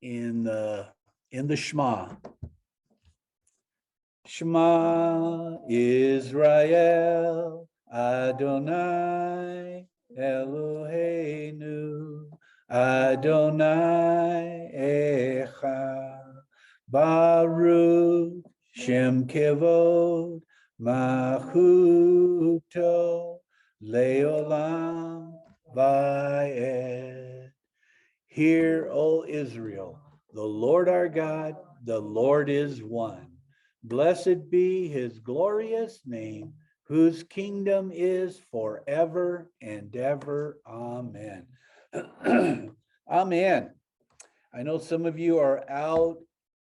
in the Shema. Shema Israel, Adonai Eloheinu, Adonai Echad, Baruch Shem Kevod, Machuto, Leolam Vaed. Hear, O Israel, the Lord our God, the Lord is one. Blessed be his glorious name, whose kingdom is forever and ever. Amen. Amen. I know some of you are out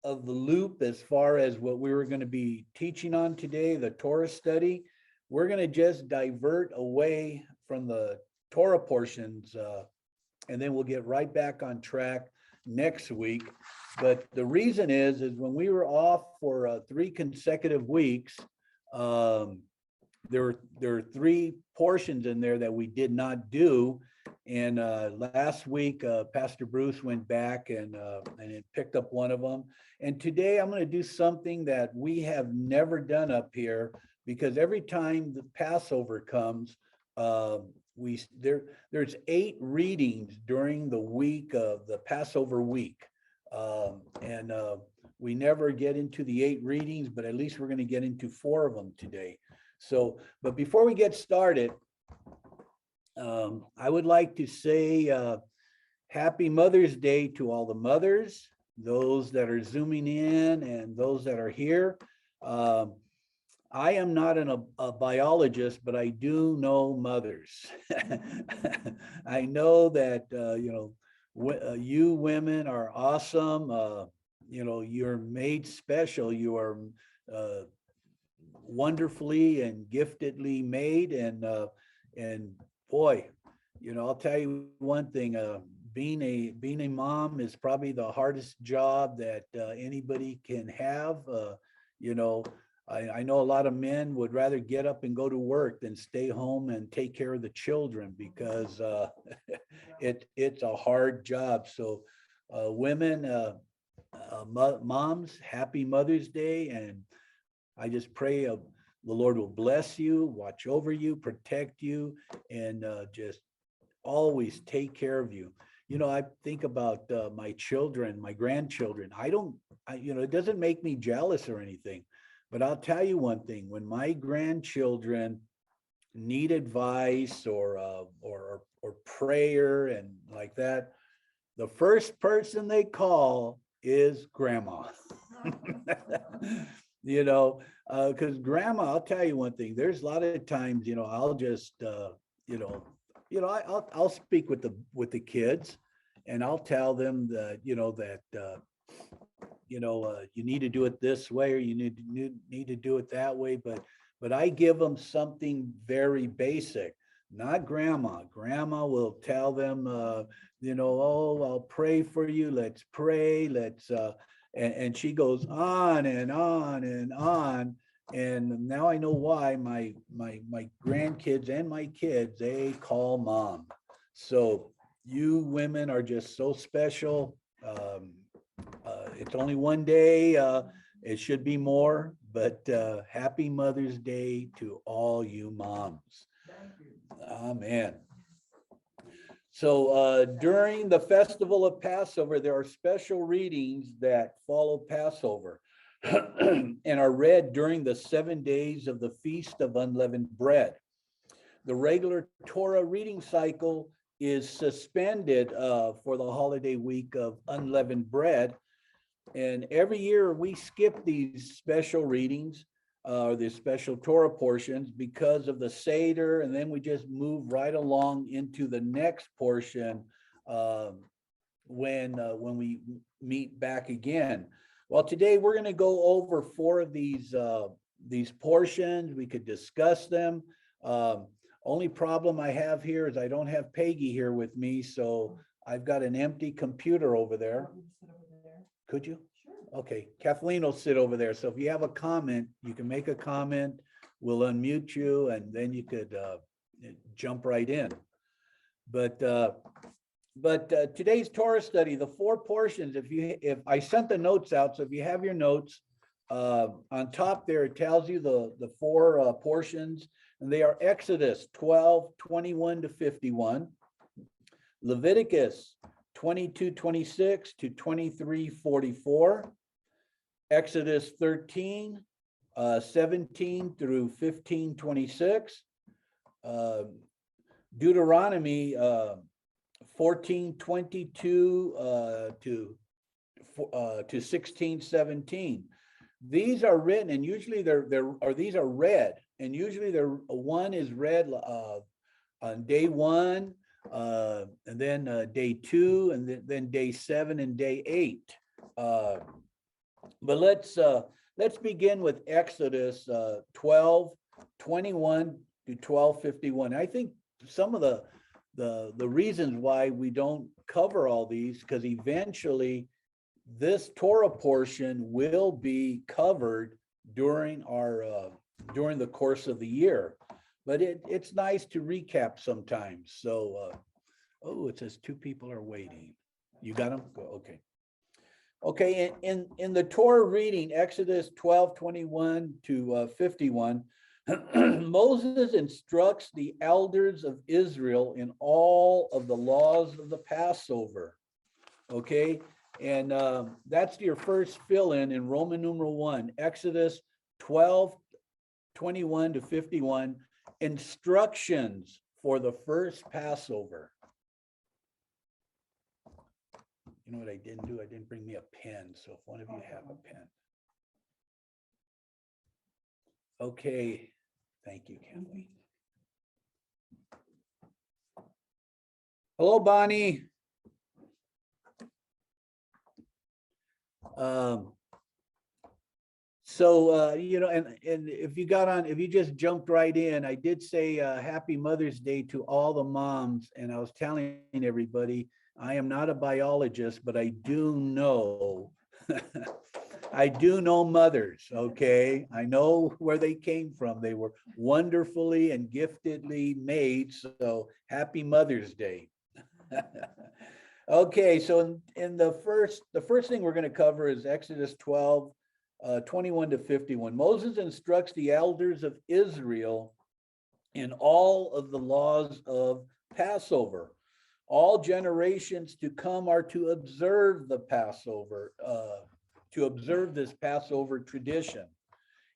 of the loop as far as what we were going to be teaching on today, the Torah study. We're going to just divert away from the Torah portions, and then we'll get right back on track next week. But the reason is when we were off for 3 consecutive weeks, there were 3 portions in there that we did not do. And last week, Pastor Bruce went back and it picked up one of them. And today I'm going to do something that we have never done up here, because every time the Passover comes, there's 8 readings during the week of the Passover week. And we never get into the 8 readings, but at least we're going to get into 4 of them today. So, but before we get started, I would like to say Happy Mother's Day to all the mothers, those that are Zooming in and those that are here. I am not a biologist, but I do know mothers. I know that, you women are awesome. You're made special. You are wonderfully and giftedly made. And boy, I'll tell you one thing, being a mom is probably the hardest job that anybody can have. I know a lot of men would rather get up and go to work than stay home and take care of the children, because it's a hard job. So women, moms, happy Mother's Day. And I just pray the Lord will bless you, watch over you, protect you, and just always take care of you. I think about my children, my grandchildren. It doesn't make me jealous or anything. But I'll tell you one thing, when my grandchildren need advice or prayer and like that, the first person they call is grandma. Because grandma, I'll tell you one thing, there's a lot of times, I'll just, I'll speak with the kids, and I'll tell them that, you need to do it this way, or you need to do it that way. But I give them something very basic. Not grandma. Grandma will tell them, oh, I'll pray for you. Let's pray. And she goes on and on and on. And now I know why my grandkids and my kids, they call mom. So you women are just so special. It's only one day. It should be more, but happy Mother's Day to all you moms. Thank you. Amen. So during the festival of Passover, there are special readings that follow Passover and are read during the 7 days of the Feast of Unleavened Bread. The regular Torah reading cycle is suspended for the holiday week of Unleavened Bread. And every year we skip these special readings, these special Torah portions, because of the Seder, and then we just move right along into the next portion when we meet back again. Well, today we're going to go over 4 of these portions. We could discuss them. Only problem I have here is I don't have Peggy here with me, so I've got an empty computer over there. Could you? Sure. Okay, Kathleen will sit over there. So if you have a comment, you can make a comment. We'll unmute you, and then you could jump right in. But But today's Torah study, the four portions, if I sent the notes out, so if you have your notes, on top there, it tells you the four portions, and they are Exodus 12, 21 to 51, Leviticus 22, 26 to 23, 44, Exodus 13, 17 through 15, 26, Deuteronomy 14, 22 to 16, 17. These are written, and usually these are read, and usually one is read on day one, and then day two, and then day 7 and day 8. But let's begin with Exodus 12, 21 to 12:51. I think some of the reasons why we don't cover all these, because eventually this Torah portion will be covered during the course of the year, but it's nice to recap sometimes. So, oh, it says 2 people are waiting. You got them? Okay. Okay, in the Torah reading, Exodus 12, 21 to 51, Moses instructs the elders of Israel in all of the laws of the Passover. Okay, and that's your first fill-in Roman numeral 1, Exodus 12, 21 to 51, instructions for the first Passover. You know what I didn't do? I didn't bring me a pen. So if one of you have a pen. Okay. Thank you, Kathleen. Hello, Bonnie. You know, and if you just jumped right in, I did say happy Mother's Day to all the moms. And I was telling everybody, I am not a biologist, but I do know, I do know mothers, okay? I know where they came from. They were wonderfully and giftedly made, so happy Mother's Day. Okay, so in the first thing we're gonna cover is Exodus 12, 21 to 51. Moses instructs the elders of Israel in all of the laws of Passover. All generations to come are to observe the Passover, to observe this Passover tradition.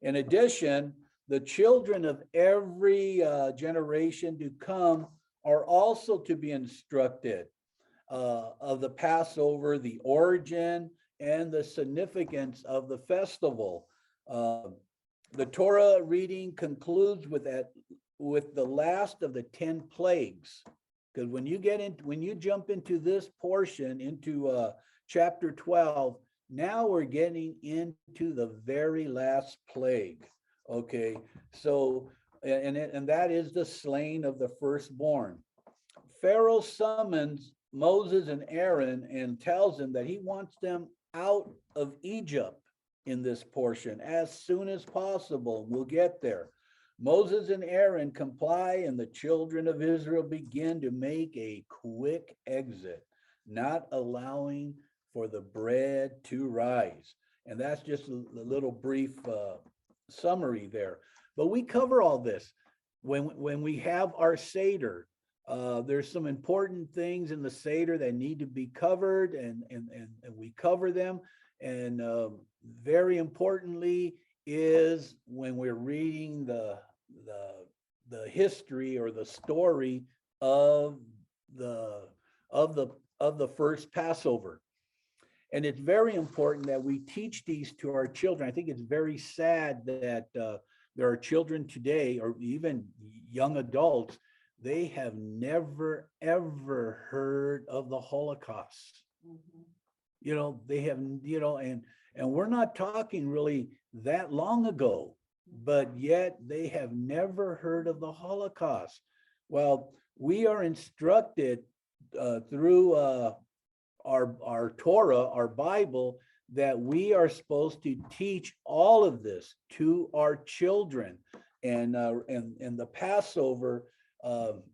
In addition, the children of every generation to come are also to be instructed of the Passover, the origin, and the significance of the festival. The Torah reading concludes with the last of the 10 plagues. Because when you jump into this portion, into chapter 12, now we're getting into the very last plague. Okay, so and that is the slaying of the firstborn. Pharaoh summons Moses and Aaron and tells them that he wants them out of Egypt in this portion as soon as possible. We'll get there. Moses and Aaron comply, and the children of Israel begin to make a quick exit, not allowing for the bread to rise. And that's just a little brief summary there. But we cover all this when we have our Seder. There's some important things in the Seder that need to be covered, and we cover them. And very importantly is when we're reading the history or the story of the first Passover. And it's very important that we teach these to our children. I think it's very sad that there are children today, or even young adults, they have never, ever heard of the Holocaust. Mm-hmm. You know, they have, you know, and we're not talking really that long ago, but yet they have never heard of the Holocaust. Well, we are instructed through our Torah, our Bible, that we are supposed to teach all of this to our children. And the Passover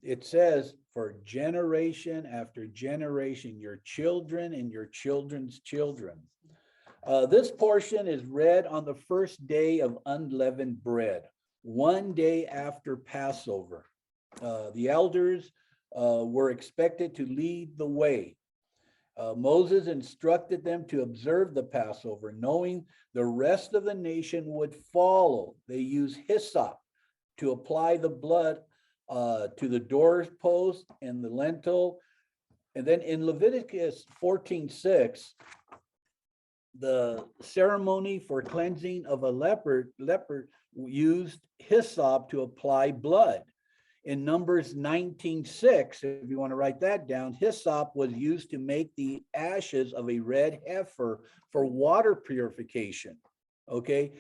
It says, for generation after generation, your children and your children's children. This portion is read on the first day of unleavened bread, one day after Passover. The elders were expected to lead the way. Moses instructed them to observe the Passover, knowing the rest of the nation would follow. They used hyssop to apply the blood to the doorpost and the lintel. And then in Leviticus 14:6, the ceremony for cleansing of a leopard used hyssop to apply blood. In Numbers 19:6, if you want to write that down, hyssop was used to make the ashes of a red heifer for water purification. Okay.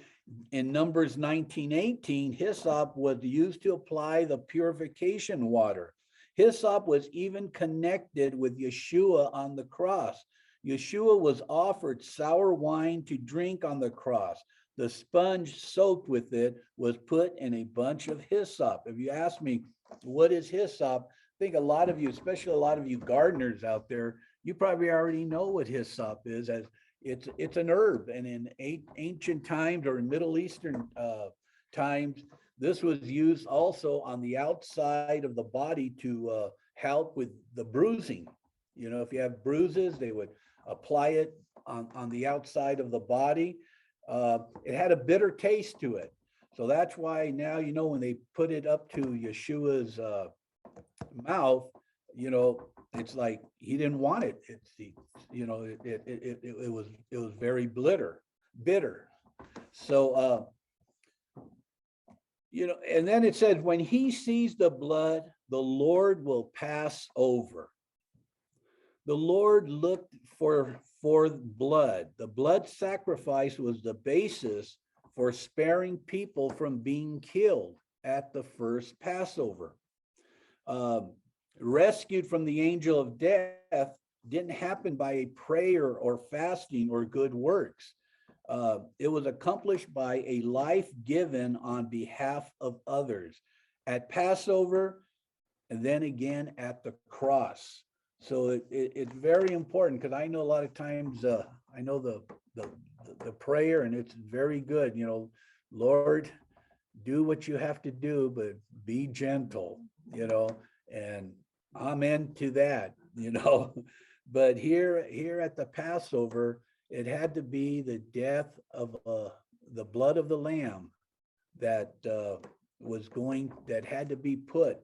In Numbers 19:18, hyssop was used to apply the purification water. Hyssop was even connected with Yeshua on the cross. Yeshua was offered sour wine to drink on the cross. The sponge soaked with it was put in a bunch of hyssop. If you ask me, what is hyssop? I think a lot of you, especially a lot of you gardeners out there, you probably already know what hyssop is, as it's an herb. And in ancient times, or in Middle Eastern times, this was used also on the outside of the body to help with the bruising. You know, if you have bruises, they would apply it on the outside of the body. It had a bitter taste to it. So that's why now, you know, when they put it up to Yeshua's mouth, you know, it's like he didn't want it. It's the, you know, it was very bitter. So you know, and then it says, when he sees the blood, the Lord will pass over. The Lord looked for blood. The blood sacrifice was the basis for sparing people from being killed at the first Passover. Rescued from the angel of death didn't happen by a prayer or fasting or good works. It was accomplished by a life given on behalf of others at Passover, and then again at the cross. So it's very important, because I know a lot of times I know the prayer, and it's very good. You know, Lord, do what you have to do, but be gentle. You know, and amen to that. You know, but here at the Passover, it had to be the death of the blood of the lamb that that had to be put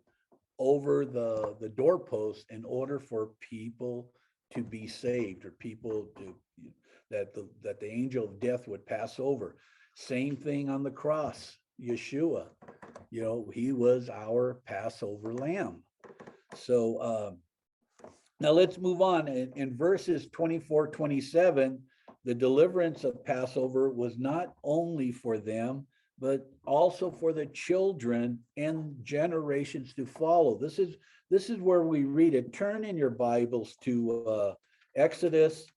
over the doorpost in order for people to be saved, or people to that the angel of death would pass over. Same thing on the cross. Yeshua, you know, he was our Passover lamb. So now let's move on. In verses 24-27, the deliverance of Passover was not only for them, but also for the children and generations to follow. This is where we read it. Turn in your Bibles to Exodus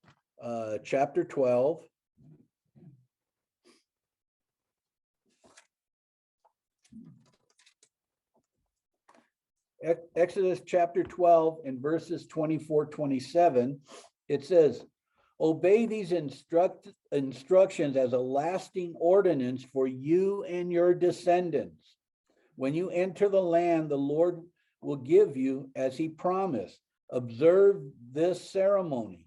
chapter 12. Exodus chapter 12 and verses 24-27, it says, obey these instructions as a lasting ordinance for you and your descendants. When you enter the land the Lord will give you as he promised, observe this ceremony.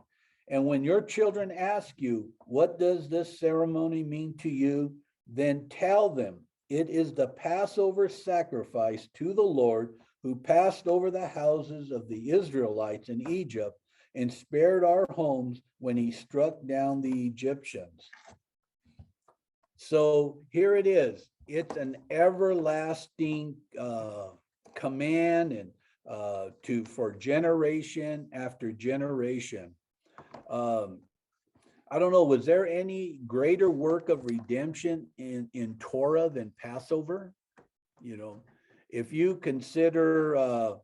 And when your children ask you, what does this ceremony mean to you? Then tell them, it is the Passover sacrifice to the Lord, who passed over the houses of the Israelites in Egypt and spared our homes when he struck down the Egyptians. So here it is. It's an everlasting command, and for generation after generation. I don't know, was there any greater work of redemption in Torah than Passover? You know, if you consider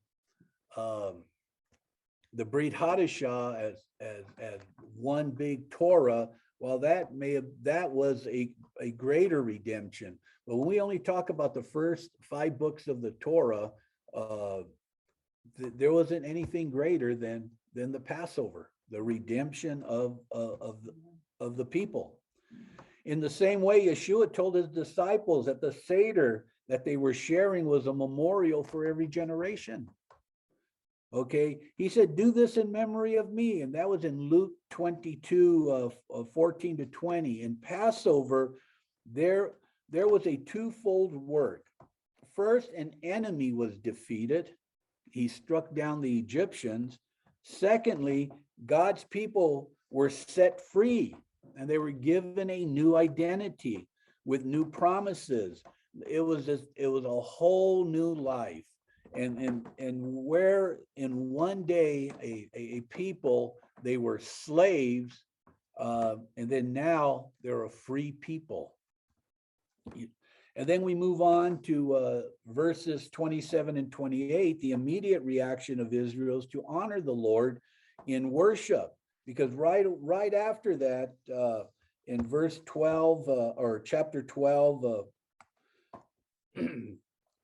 the Brit Hadashah as one big Torah, well, that was a greater redemption. But when we only talk about the first 5 books of the Torah, uh, there wasn't anything greater than the Passover, the redemption of the people. In the same way, Yeshua told his disciples that the Seder that they were sharing was a memorial for every generation. Okay, he said, do this in memory of me. And that was in Luke 22, 14 to 20. In Passover, there was a twofold work. First, an enemy was defeated. He struck down the Egyptians. Secondly, God's people were set free and they were given a new identity with new promises. It was a whole new life. And where in one day a people, they were slaves, and then now they're a free people. And then we move on to verses 27 and 28. The immediate reaction of Israel is to honor the Lord in worship, because right after that, in verse 12 or chapter 12,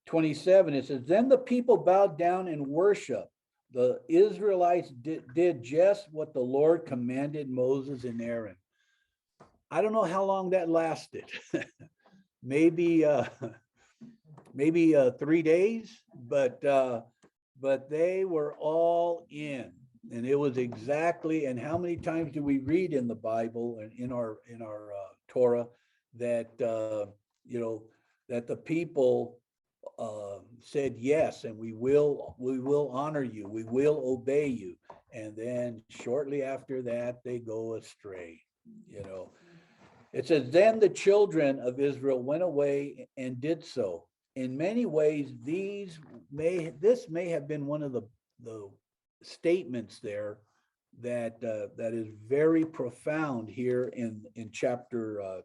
27, it says, then the people bowed down and worshiped. The Israelites did just what the Lord commanded Moses and Aaron. I don't know how long that lasted. maybe 3 days, but they were all in, and it was exactly. And how many times do we read in the Bible and in our Torah that that the people said yes, and we will honor you, we will obey you, and then shortly after that they go astray. It says, then the children of Israel went away and did so. In many ways, this may have been one of the statements there that is very profound here in chapter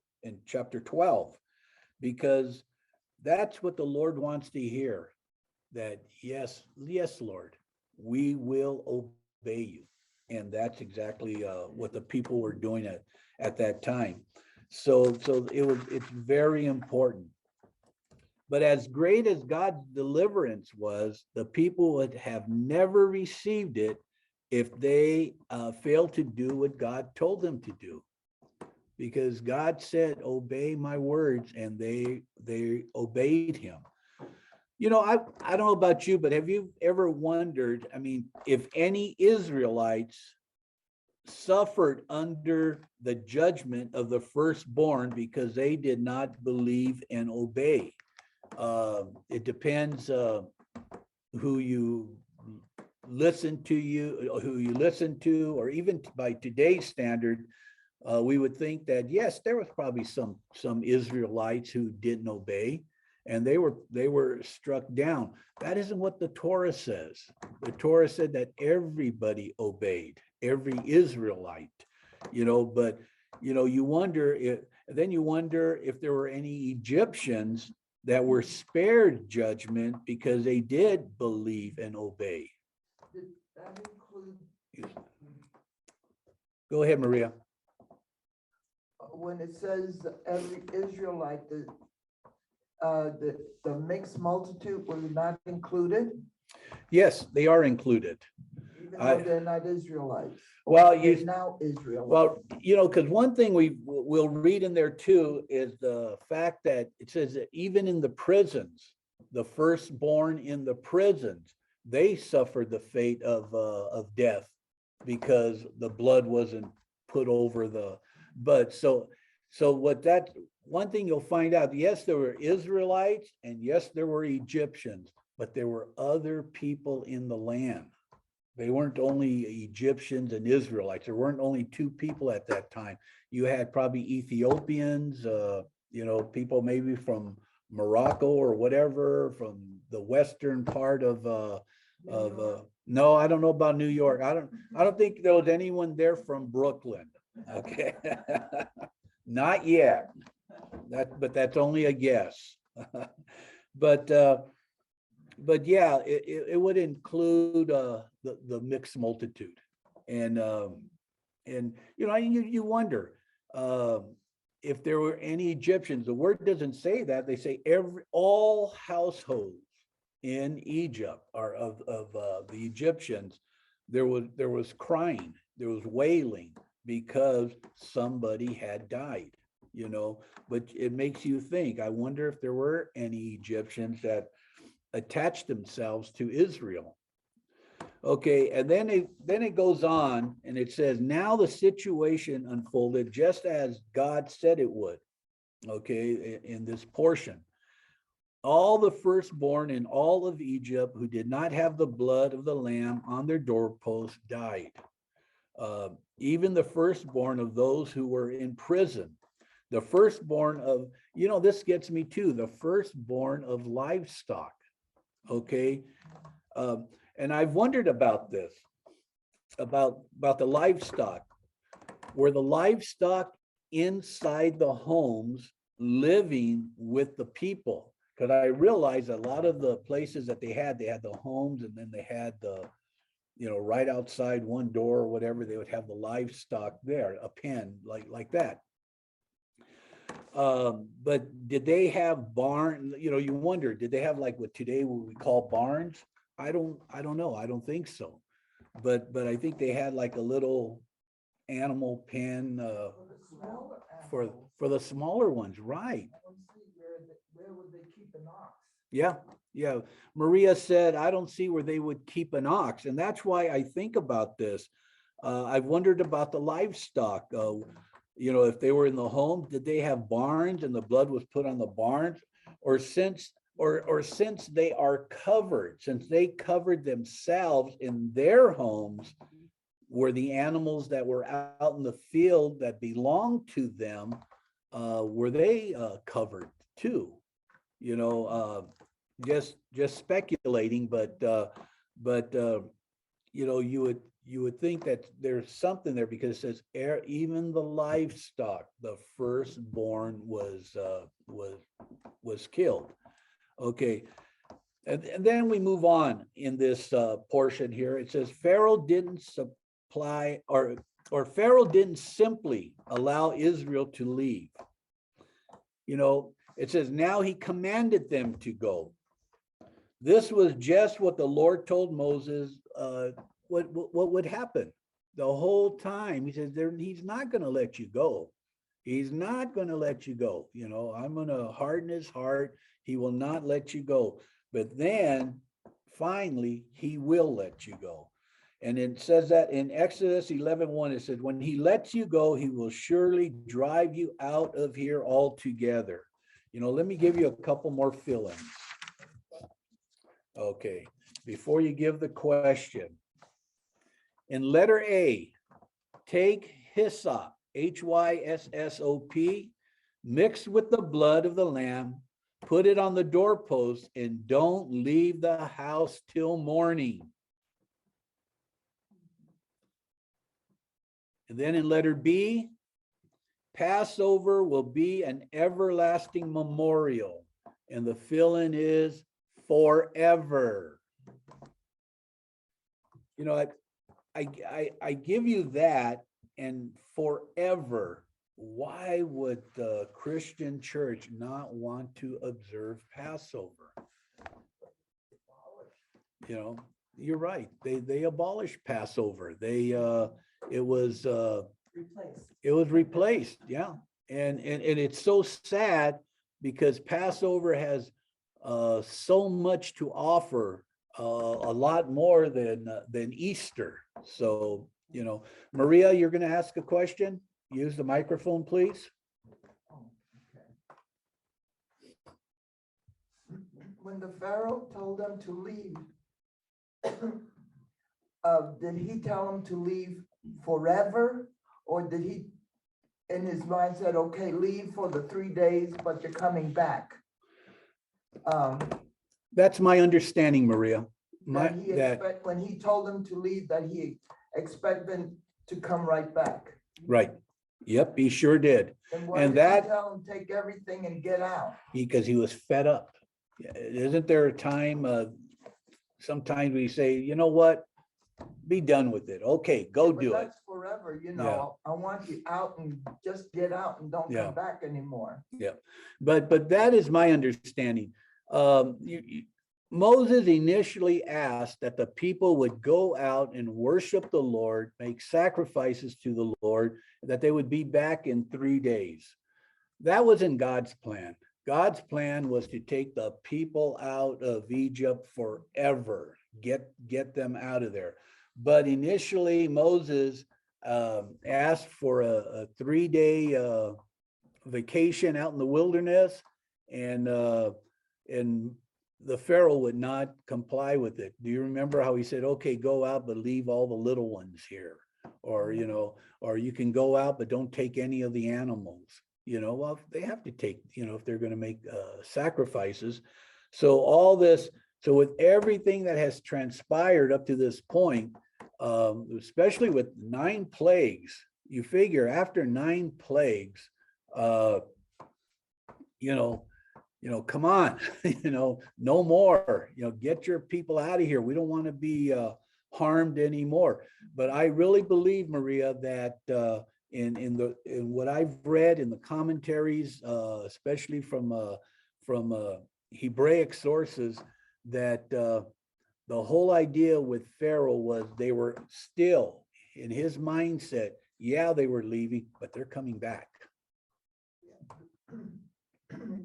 12, because that's what the Lord wants to hear. That yes, Lord, we will obey you, and that's exactly what the people were doing at that time. So it's very important. But as great as God's deliverance was, the people would have never received it if they failed to do what God told them to do. Because God said, obey my words, and they obeyed him. I don't know about you, but have you ever wondered, if any Israelites suffered under the judgment of the firstborn because they did not believe and obey? It depends who you listen to, or even by today's standard, we would think that yes, there was probably some Israelites who didn't obey, and they were struck down. That isn't what the Torah says. The Torah said that everybody obeyed, every Israelite. But you wonder if there were any Egyptians that were spared judgment because they did believe and obey. Did that include? Go ahead, Maria. When it says every Israelite, the mixed multitude was not included, Yes, they are included. even though they're not Israelites. Well, They're now Israelites. Well, because one thing we'll read in there too is the fact that it says that even in the prisons, the firstborn in the prisons, they suffered the fate of death because the blood wasn't put over the. But so what that one thing you'll find out, yes, there were Israelites and yes, there were Egyptians, but there were other people in the land. They weren't only Egyptians and Israelites. There weren't only two people at that time. You had probably Ethiopians, people maybe from Morocco or whatever, from the western part of no, I don't know about New York. I don't think there was anyone there from Brooklyn. Okay. Not yet. But that's only a guess. But yeah, it would include the mixed multitude, and you wonder if there were any Egyptians. The word doesn't say that. They say all households in Egypt, or of the Egyptians, there was crying, there was wailing because somebody had died, but it makes you think, I wonder if there were any Egyptians that attached themselves to Israel. Okay, and then it goes on and it says, now the situation unfolded just as God said it would. Okay, in this portion. All the firstborn in all of Egypt who did not have the blood of the lamb on their doorposts died. Even the firstborn of those who were in prison. The firstborn of, this gets me too, the firstborn of livestock. Okay. And I've wondered about this, about the livestock. Were the livestock inside the homes living with the people? Because I realized a lot of the places that they had the homes, and then they had the, right outside one door or whatever, they would have the livestock there, a pen like that. But did they have barn? You wonder, did they have like what today we call barns? I don't know. I don't think so. But I think they had like a little animal pen for the smaller ones, right? Where would they keep an ox? Yeah. Maria said, I don't see where they would keep an ox. And that's why I think about this. I've wondered about the livestock. If they were in the home, did they have barns and the blood was put on the barns? Or since they are covered, since they covered themselves in their homes, were the animals that were out in the field that belonged to them, were they covered too? Just speculating, but you would think that there's something there, because it says even the livestock, the firstborn was killed. Okay, and then we move on in this portion here. It says Pharaoh didn't supply, or Pharaoh didn't simply allow Israel to leave. It says now he commanded them to go. This was just what the Lord told Moses what would happen the whole time. He says he's not going to let you go. He's not going to let you go. I'm going to harden his heart. He will not let you go. But then finally, he will let you go. And it says that in Exodus 11:1, it says, when he lets you go, he will surely drive you out of here altogether. Let me give you a couple more fill-ins. Okay, before you give the question. In letter A, take hyssop, HYSSOP, mixed with the blood of the lamb, put it on the doorpost, and don't leave the house till morning. And then in letter B, Passover will be an everlasting memorial, and the fill-in is forever. I give you that, and forever. Why would the Christian church not want to observe Passover? You're right. They abolished Passover. It was replaced. Yeah. And it's so sad, because Passover has so much to offer, a lot more than Easter. So, Maria, you're going to ask a question. Use the microphone, please. When the Pharaoh told them to leave, did he tell them to leave forever, or did he in his mind said, okay, leave for the 3 days, but you're coming back? That's my understanding, Maria. When he told them to leave, that he expect them to come right back. Right. Yep, he sure did. And that tell him take everything and get out? Because he was fed up. Isn't there a time, sometimes we say, you know what, be done with it. Okay, go do it. That's forever, I want you out, and just get out and don't come back anymore. Yeah, but that is my understanding. Moses initially asked that the people would go out and worship the Lord, make sacrifices to the Lord, that they would be back in 3 days. That wasn't God's plan. God's plan was to take the people out of Egypt forever, get them out of there. But initially, Moses asked for a 3-day vacation out in the wilderness, and the Pharaoh would not comply with it. Do you remember how he said, okay, go out, but leave all the little ones here? Or, or you can go out, but don't take any of the animals. Well, they have to take, if they're going to make sacrifices. So all this, so with everything that has transpired up to this point, especially with 9 plagues, you figure after 9 plagues, come on, no more, get your people out of here. We don't want to be harmed anymore. But I really believe, Maria, that in what I've read in the commentaries, especially from Hebraic sources, that the whole idea with Pharaoh was they were still in his mindset. Yeah, they were leaving, but they're coming back.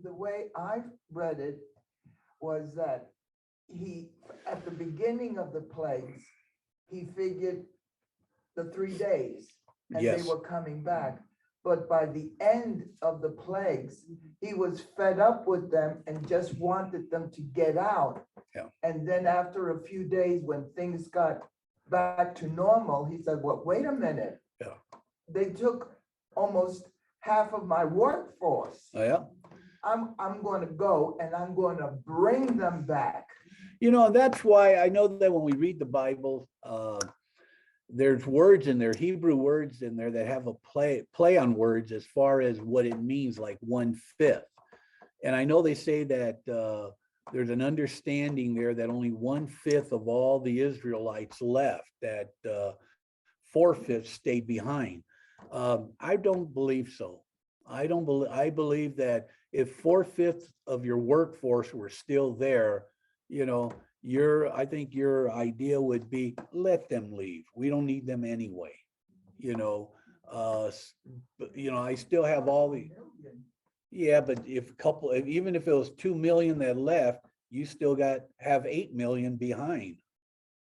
The way I read it was that he, at the beginning of the plagues, he figured the 3 days and Yes. they were coming back. But by the end of the plagues, he was fed up with them and just wanted them to get out. Yeah. And then after a few days, when things got back to normal, he said, well, wait a minute. Yeah. They took almost half of my workforce. Oh, yeah. I'm going to go and I'm going to bring them back. That's why I know that when we read the Bible, there's words in there, Hebrew words in there that have a play on words as far as what it means, like 1/5. And I know they say that there's an understanding there that only 1/5 of all the Israelites left, that 4/5 stayed behind. I don't believe so. I believe that if 4/5 of your workforce were still there, I think your idea would be, let them leave. We don't need them anyway. I still have all the, yeah, but even if it was 2 million that left, you still have 8 million behind.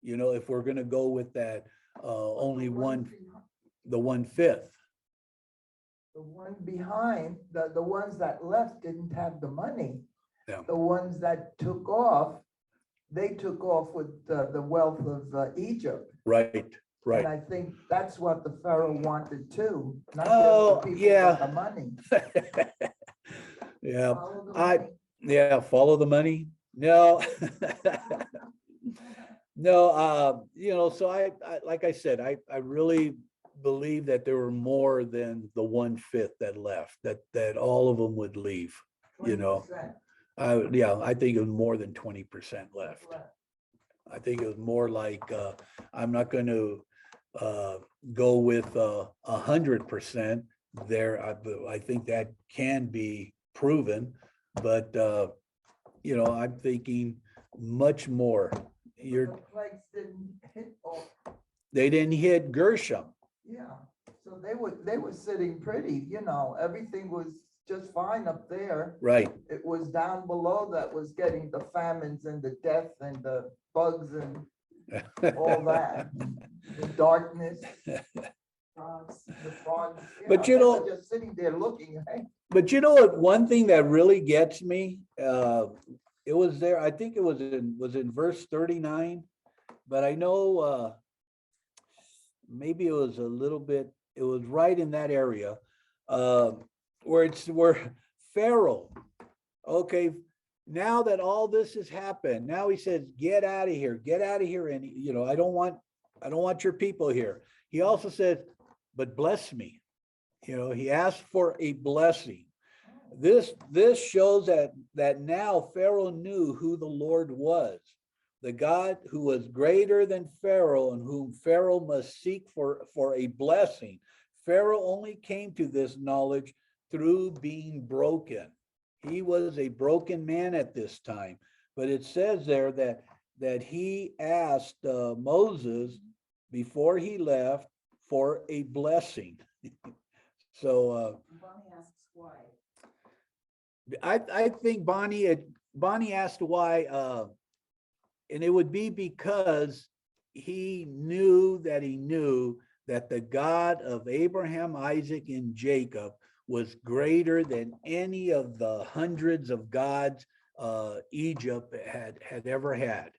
If we're going to go with that, only the 1/5. The one behind, the ones that left didn't have the money. Yeah. The ones that took off, they took off with the wealth of Egypt. Right. And I think that's what the Pharaoh wanted too. Not Oh, just the people, yeah. but the money. Yeah. Follow the money. Follow the money. No. No, so I like I said, I really believe that there were more than the 1/5 that left, that all of them would leave, 20%. I think it was more than 20% left. I think it was more like, I'm not going to go with 100% there. I think that can be proven, but I'm thinking much more. The plagues didn't hit all. They didn't hit Gershom. Yeah, so they were sitting pretty, everything was just fine up there. Right. It was down below that was getting the famines and the death and the bugs and all that, the darkness. The frogs, But they were just sitting there looking, hey. But what? One thing that really gets me, it was there. I think it was in verse 39, but I know maybe it was a little bit. It was right in that area where Pharaoh. Okay, now that all this has happened, now he says, "Get out of here, get out of here," and I don't want your people here. He also says, "But bless me." He asked for a blessing. This shows that now Pharaoh knew who the Lord was, the God who was greater than Pharaoh and whom Pharaoh must seek for a blessing. Pharaoh only came to this knowledge through being broken. He was a broken man at this time. but it says there that he asked Moses before he left for a blessing. So Bonnie asks why. I think Bonnie asked why, and it would be because he knew that the God of Abraham, Isaac, and Jacob was greater than any of the hundreds of gods Egypt had ever had.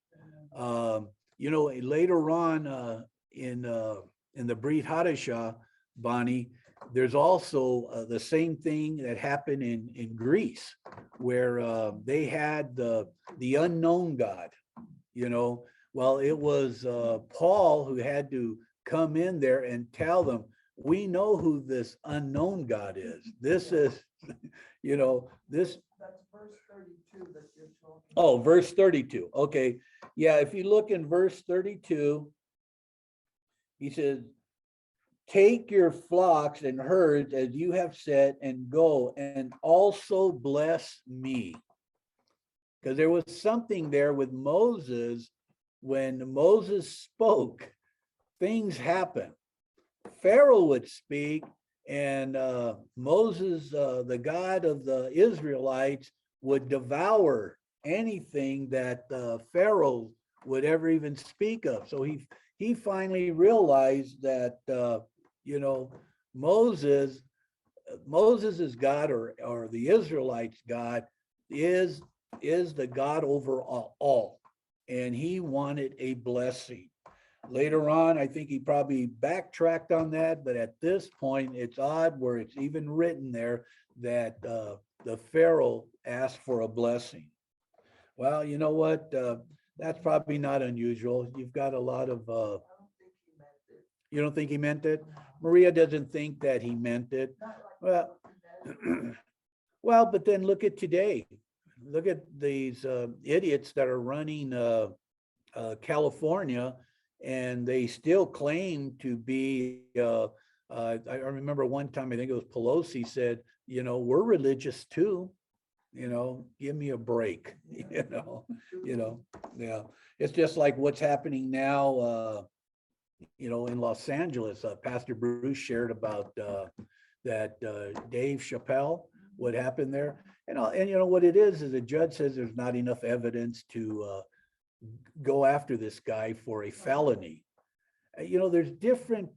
You know, later on in the Brit Hadashah, Bonnie, there's also the same thing that happened in Greece, where they had the unknown God. You know, well, it was Paul who had to come in there and tell them, we know who this unknown God is. This is, you know, this. That's verse 32 that you're talking. Oh, verse 32. Okay. Yeah, if you look in verse 32, he says, take your flocks and herds as you have said, and go and also bless me. Because there was something there with Moses. When Moses spoke, things happened. Pharaoh would speak, and Moses, the God of the Israelites, would devour anything that Pharaoh would ever even speak of. So he finally realized that you know, Moses's God, or the Israelites' God is the God over all, and he wanted a blessing. Later on, I think he probably backtracked on that, but at this point, it's odd where it's even written there that the Pharaoh asked for a blessing. Well, you know what? That's probably not unusual. You've got a lot of. You don't think he meant it? Maria doesn't think that he meant it. Well, well, but then look at today. Look at these idiots that are running California, and they still claim to be. I remember one time, I think it was Pelosi said, you know, we're religious too. You know, give me a break. You know, yeah. It's just like what's happening now. You know, in Los Angeles, Pastor Bruce shared about that Dave Chappelle, what happened there. And you know what it is the judge says there's not enough evidence to go after this guy for a felony. You know, there's different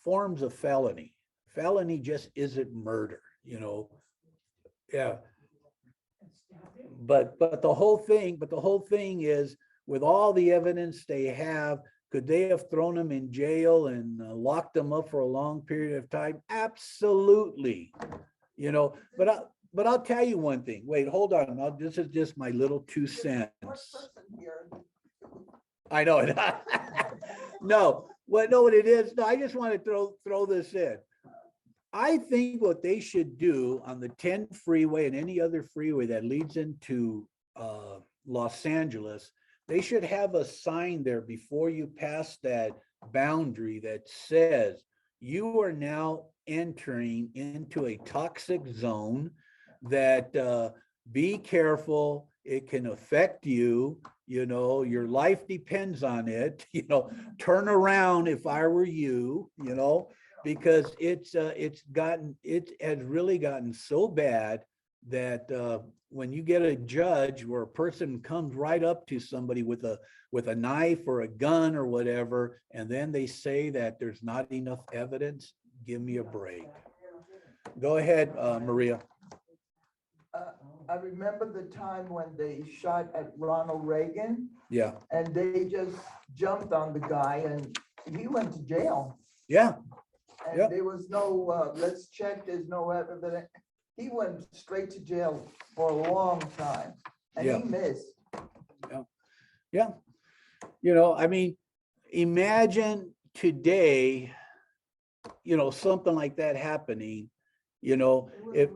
forms of felony. Felony just isn't murder, you know. Yeah. But the whole thing is, with all the evidence they have, could they have thrown him in jail and locked him up for a long period of time? Absolutely. You know, but I'll tell you one thing. Wait, hold on. This is just my little 2 cents. I know it. No, what it is. No, I just want to throw this in. I think what they should do on the 10 freeway and any other freeway that leads into Los Angeles, they should have a sign there before you pass that boundary that says you are now entering into a toxic zone, that be careful, it can affect you, you know, your life depends on it, you know, turn around if I were you, you know, because it has really gotten so bad that when you get a judge where a person comes right up to somebody with a knife or a gun or whatever, and then they say that there's not enough evidence, give me a break. Go ahead, Maria. I remember the time when they shot at Ronald Reagan. Yeah. And they just jumped on the guy and he went to jail. Yeah. And Yep. there was no, let's check, there's no evidence. He went straight to jail for a long time, and Yeah. he missed. Yeah. You know, I mean, imagine today, you know, something like that happening, you know, if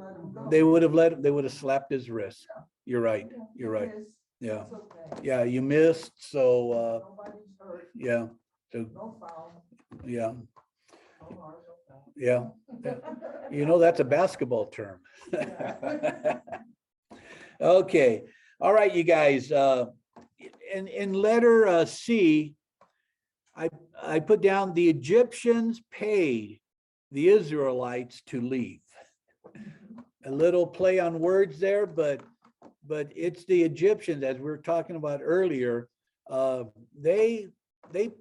they would have slapped his wrist. You're right. You're right. Yeah. Yeah. You missed. So, Nobody's hurt, yeah. So, no foul. yeah. No harm, no foul. Yeah. You know, that's a basketball term. Okay. All right, you guys. in letter C, I put down the Egyptians paid the Israelites to leave. A little play on words there, but it's the Egyptians, as we were talking about earlier. They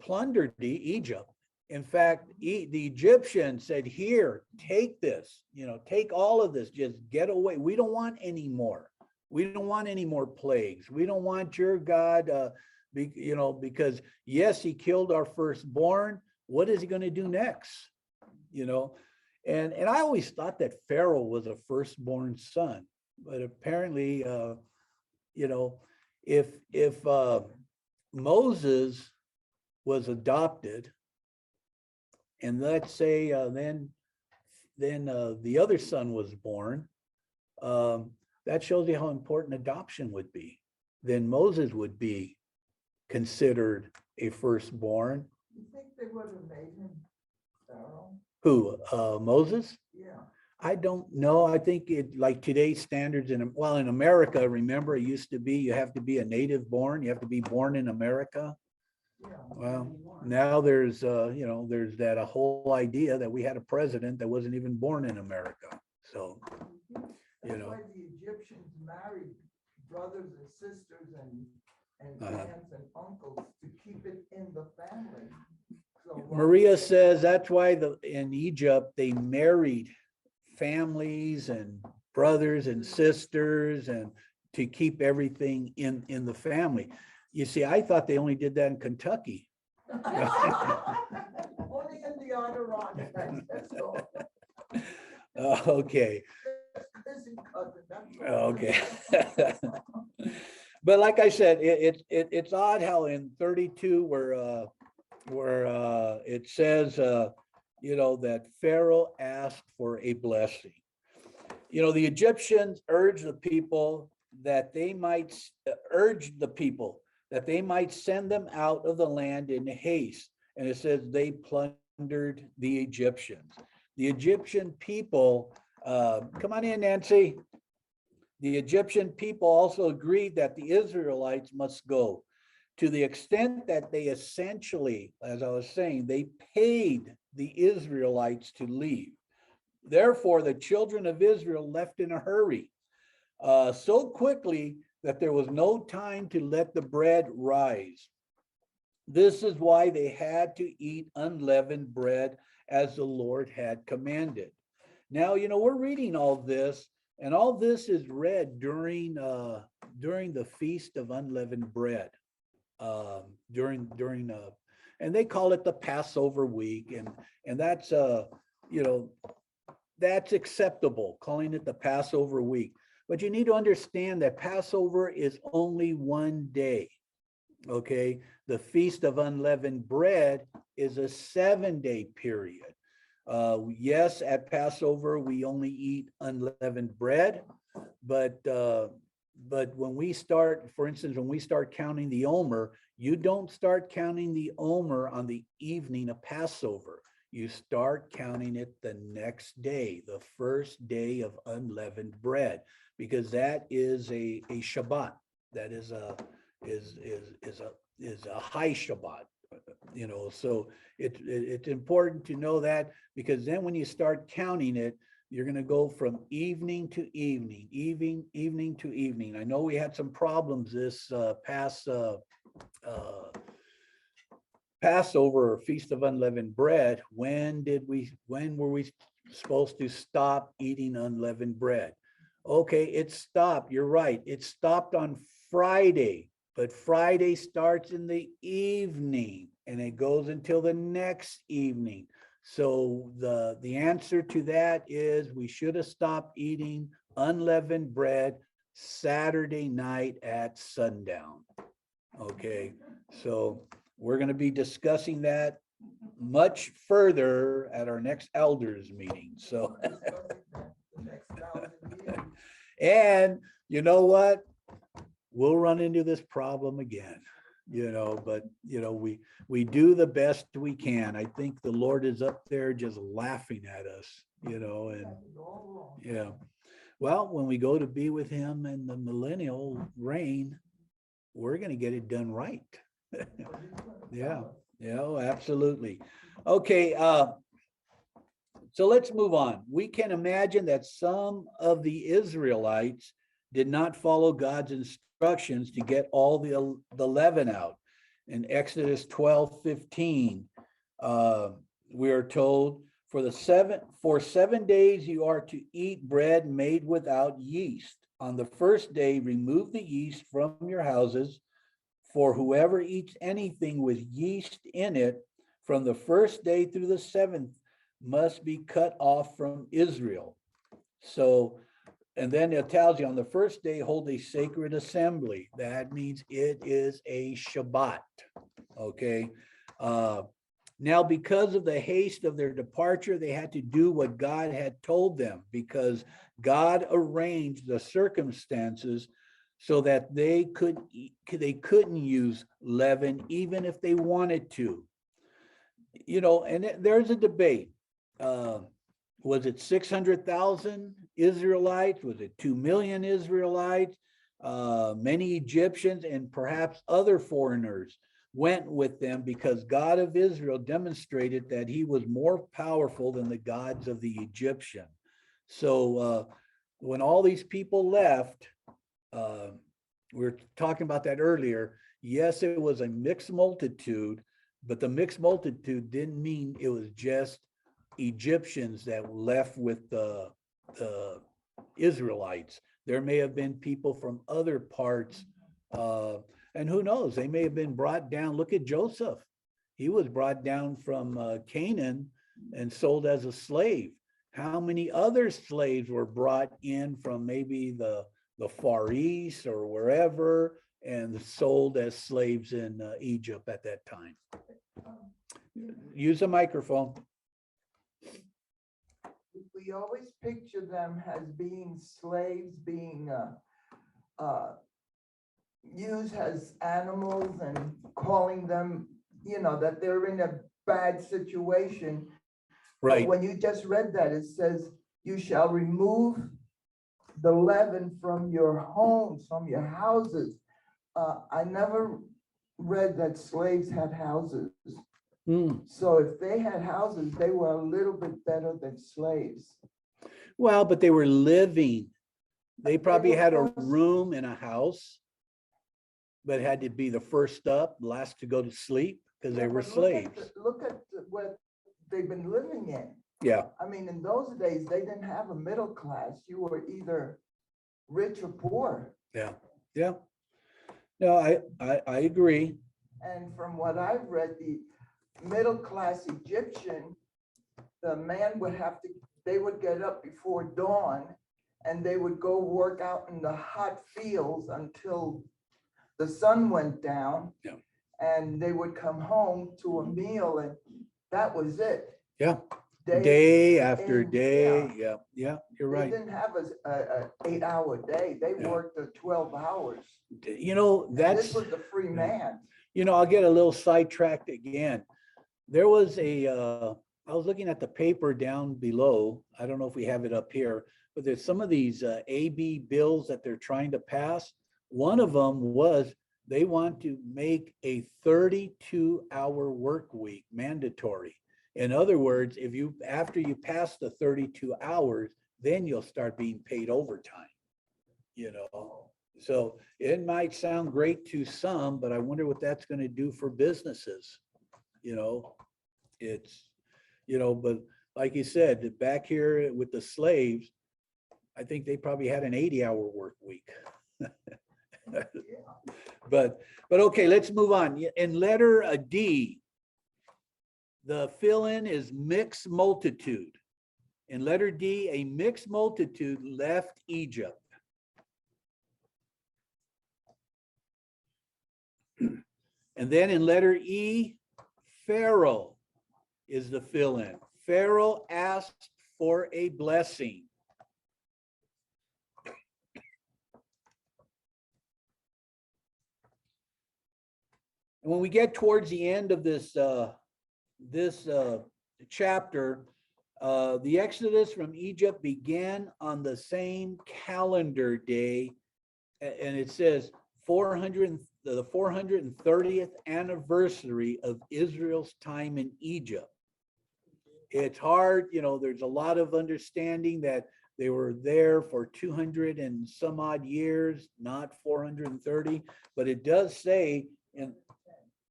plundered Egypt. In fact, the Egyptians said, "Here, take this. Take all of this. Just get away. We don't want any more. We don't want any more plagues. We don't want your God." Because yes, he killed our firstborn. What is he going to do next? And I always thought that Pharaoh was a firstborn son, but apparently, if Moses was adopted, and let's say then the other son was born, that shows you how important adoption would be. Then Moses would be considered a firstborn. You think they would have made him Pharaoh? Who, Moses? Yeah. I don't know. I think like today's standards in America, remember, it used to be you have to be a native born, you have to be born in America. Yeah. Well, now there's there's that a whole idea that we had a president that wasn't even born in America. So, That's why the Egyptians married brothers and sisters and aunts and uncles to keep it in the family. So Maria says that's why in Egypt they married families and brothers and sisters and to keep everything in the family. You see, I thought they only did that in Kentucky. Only in the Adirondacks, that's all. Okay. Cousin, that's all. Okay. But like I said, it's odd how in 32 where it says that Pharaoh asked for a blessing. The Egyptians urged the people that they might send them out of the land in haste. And it says they plundered the Egyptians. The Egyptian people, come on in, Nancy. The Egyptian people also agreed that the Israelites must go, to the extent that they essentially, as I was saying, they paid the Israelites to leave. Therefore, the children of Israel left in a hurry, so quickly that there was no time to let the bread rise. This is why they had to eat unleavened bread as the Lord had commanded. Now, we're reading all this, and all this is read during the Feast of Unleavened Bread. And they call it the Passover week, and that's that's acceptable, calling it the Passover week. But you need to understand that Passover is only one day. Okay, the Feast of Unleavened Bread is a 7-day period. Yes, at Passover we only eat unleavened bread, but when we start, for instance, when we start counting the Omer, you don't start counting the Omer on the evening of Passover. You start counting it the next day, the first day of unleavened bread, because that is a Shabbat. That is a high Shabbat. So it's important to know that, because then when you start counting it, you're going to go from evening to evening, evening to evening. I know we had some problems this past Passover or Feast of Unleavened Bread. When were we supposed to stop eating unleavened bread? Okay, it stopped. You're right. It stopped on Friday, but Friday starts in the evening and it goes until the next evening. So the answer to that is we should have stopped eating unleavened bread Saturday night at sundown. Okay, so we're going to be discussing that much further at our next elders meeting. So, and you know what? We'll run into this problem again, but we do the best we can. I think the Lord is up there just laughing at us, and yeah. Well, when we go to be with him in the millennial reign, we're going to get it done right. Well, he's gonna Yeah, tell us. yeah, oh, absolutely. Okay, so let's move on. We can imagine that some of the Israelites did not follow God's instructions to get all the leaven out. In Exodus 12:15, we are told, for 7 days you are to eat bread made without yeast. On the first day, remove the yeast from your houses, for whoever eats anything with yeast in it from the first day through the seventh must be cut off from Israel. So, and then it tells you on the first day, hold a sacred assembly. That means it is a Shabbat. Okay. Now, because of the haste of their departure, they had to do what God had told them, because God arranged the circumstances so that they couldn't use leaven even if they wanted to. And there's a debate. Was it 600,000 Israelites? Was it 2 million Israelites? Many Egyptians and perhaps other foreigners went with them because God of Israel demonstrated that he was more powerful than the gods of the Egyptian. So when all these people left, we were talking about that earlier. Yes, it was a mixed multitude, but the mixed multitude didn't mean it was just Egyptians that left with the Israelites. There may have been people from other parts, and who knows, they may have been brought down. Look at Joseph. He was brought down from Canaan and sold as a slave. How many other slaves were brought in from maybe the Far East or wherever and sold as slaves in Egypt at that time? Use a microphone. We always picture them as being slaves, being used as animals and calling them, that they're in a bad situation. But Right. when you just read that, it says, you shall remove the leaven from your homes, from your houses. I never read that slaves had houses. So if they had houses, they were a little bit better than slaves. Well, but they were living. They probably were had a forced- room in a house, but had to be the first up, last to go to sleep because they Yeah, were but slaves. Look at what they've been living in. Yeah, I mean, in those days, they didn't have a middle class. You were either rich or poor. yeah, yeah. No, I agree. And from what I've read, the middle class Egyptian, the man would they would get up before dawn and they would go work out in the hot fields until the sun went down. Yeah. And they would come home to a meal and that was it. Yeah. Day Day after in, day. yeah. Yeah, yeah, you're They right. didn't have a 8-hour day. They Yeah. worked 12 hours. And That's, this was the free man. I'll get a little sidetracked again. There was I was looking at the paper down below. I don't know if we have it up here, but there's some of these AB bills that they're trying to pass. One of them was they want to make a 32-hour work week mandatory. In other words, after you pass the 32 hours, then you'll start being paid overtime. So it might sound great to some, but I wonder what that's going to do for businesses. It's, but like you said, back here with the slaves, I think they probably had an 80-hour work week. But okay, let's move on. In letter D, the fill-in is mixed multitude. In letter D, a mixed multitude left Egypt. And then in letter E, Pharaoh is the fill-in. Pharaoh asked for a blessing. And when we get towards the end of this chapter, the Exodus from Egypt began on the same calendar day, and it says the 430th anniversary of Israel's time in Egypt. It's hard, there's a lot of understanding that they were there for 200 and some odd years, not 430, but it does say in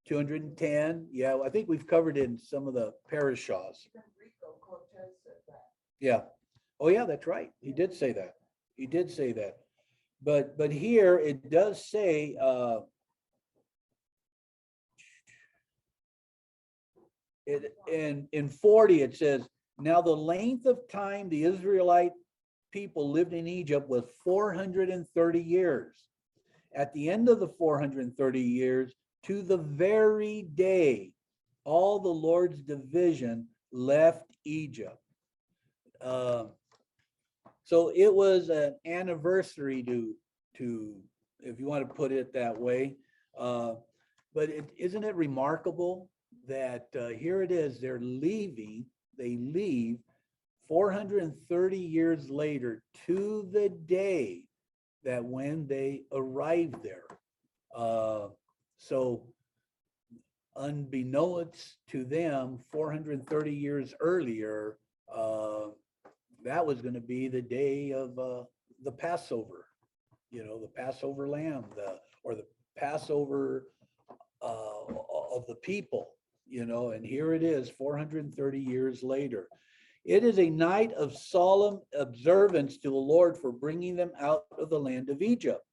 210. Yeah, I think we've covered it in some of the parashahs. Yeah. Oh, yeah, that's right. He did say that. He did say that. But here it does say, in 40, it says, now the length of time the Israelite people lived in Egypt was 430 years. At the end of the 430 years, to the very day, all the Lord's division left Egypt. So it was an anniversary to, if you want to put it that way. But isn't it remarkable that here it is, they leave 430 years later to the day that when they arrived there. So unbeknownst to them, 430 years earlier, that was going to be the day of the Passover, the Passover lamb, or the Passover of the people, and here it is 430 years later. It is a night of solemn observance to the Lord for bringing them out of the land of Egypt,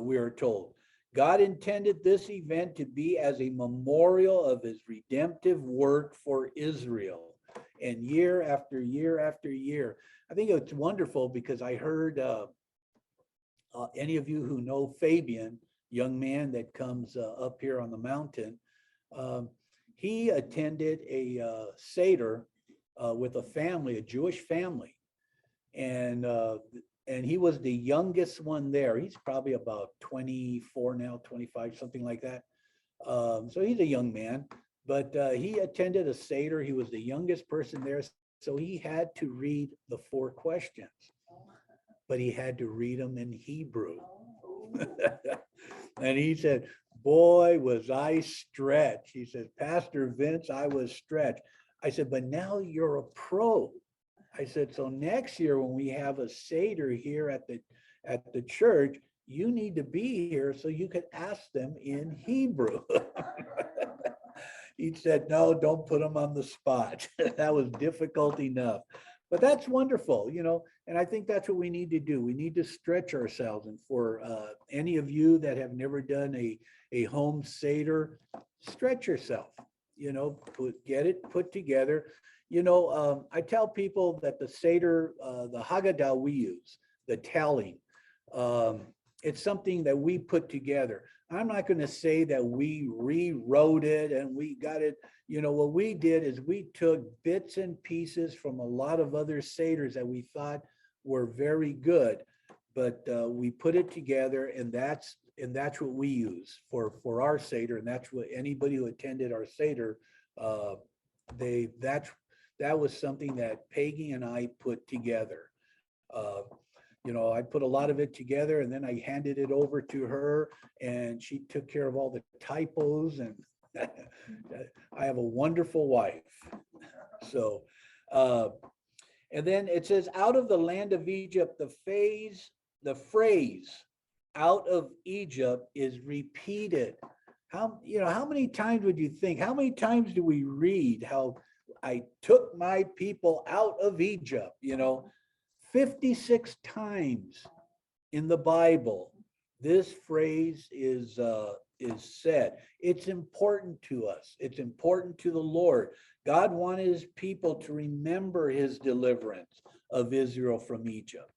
we are told. God intended this event to be as a memorial of his redemptive work for Israel. And year after year after year, I think it's wonderful because I heard any of you who know Fabian, young man that comes up here on the mountain, he attended a Seder with a family, a Jewish family. And he was the youngest one there. He's probably about 24 now, 25, something like that. So he's a young man, but he attended a Seder. He was the youngest person there. So he had to read the 4 questions, but he had to read them in Hebrew. And he said, boy, was I stretched. He said, Pastor Vince, I was stretched. I said, but now you're a pro. I said, so next year when we have a Seder here at the church, you need to be here so you could ask them in Hebrew. He said, no, don't put them on the spot. That was difficult enough. But that's wonderful, and I think that's what we need to do. We need to stretch ourselves. And for any of you that have never done a home Seder, stretch yourself, get it put together. I tell people that the Seder, the Haggadah we use, the telling, it's something that we put together. I'm not going to say that we rewrote it and we got it. What we did is we took bits and pieces from a lot of other Seders that we thought were very good, but we put it together, and that's what we use for our Seder, and that's what anybody who attended our Seder, that was something that Peggy and I put together. I put a lot of it together, and then I handed it over to her, and she took care of all the typos, and I have a wonderful wife. So, and then it says, out of the land of Egypt, the phrase out of Egypt is repeated. How many times would you think? How many times do we read how I took my people out of Egypt? 56 times in the Bible, this phrase is said. It's important to us. It's important to the Lord. God wanted his people to remember his deliverance of Israel from Egypt.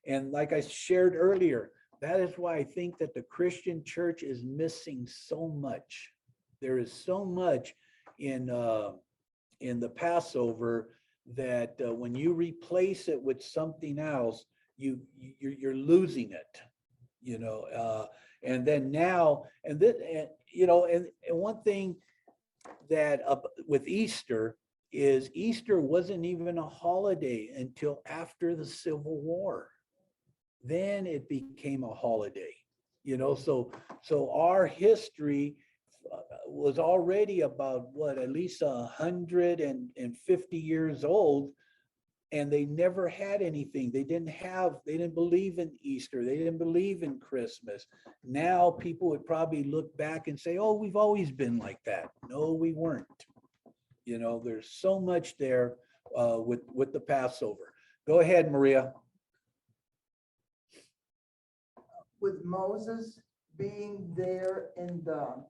And like I shared earlier, that is why I think that the Christian church is missing so much. There is so much in the Passover that when you replace it with something else, you're losing it, and then now, and then, and one thing that with Easter is Easter wasn't even a holiday until after the Civil War. Then it became a holiday, So our history was already about what, at least 150 years old, and they never had anything. They didn't believe in Easter. They didn't believe in Christmas. Now people would probably look back and say, oh, we've always been like that. No, we weren't. There's so much there with the Passover. Go ahead, Maria. With Moses being there in the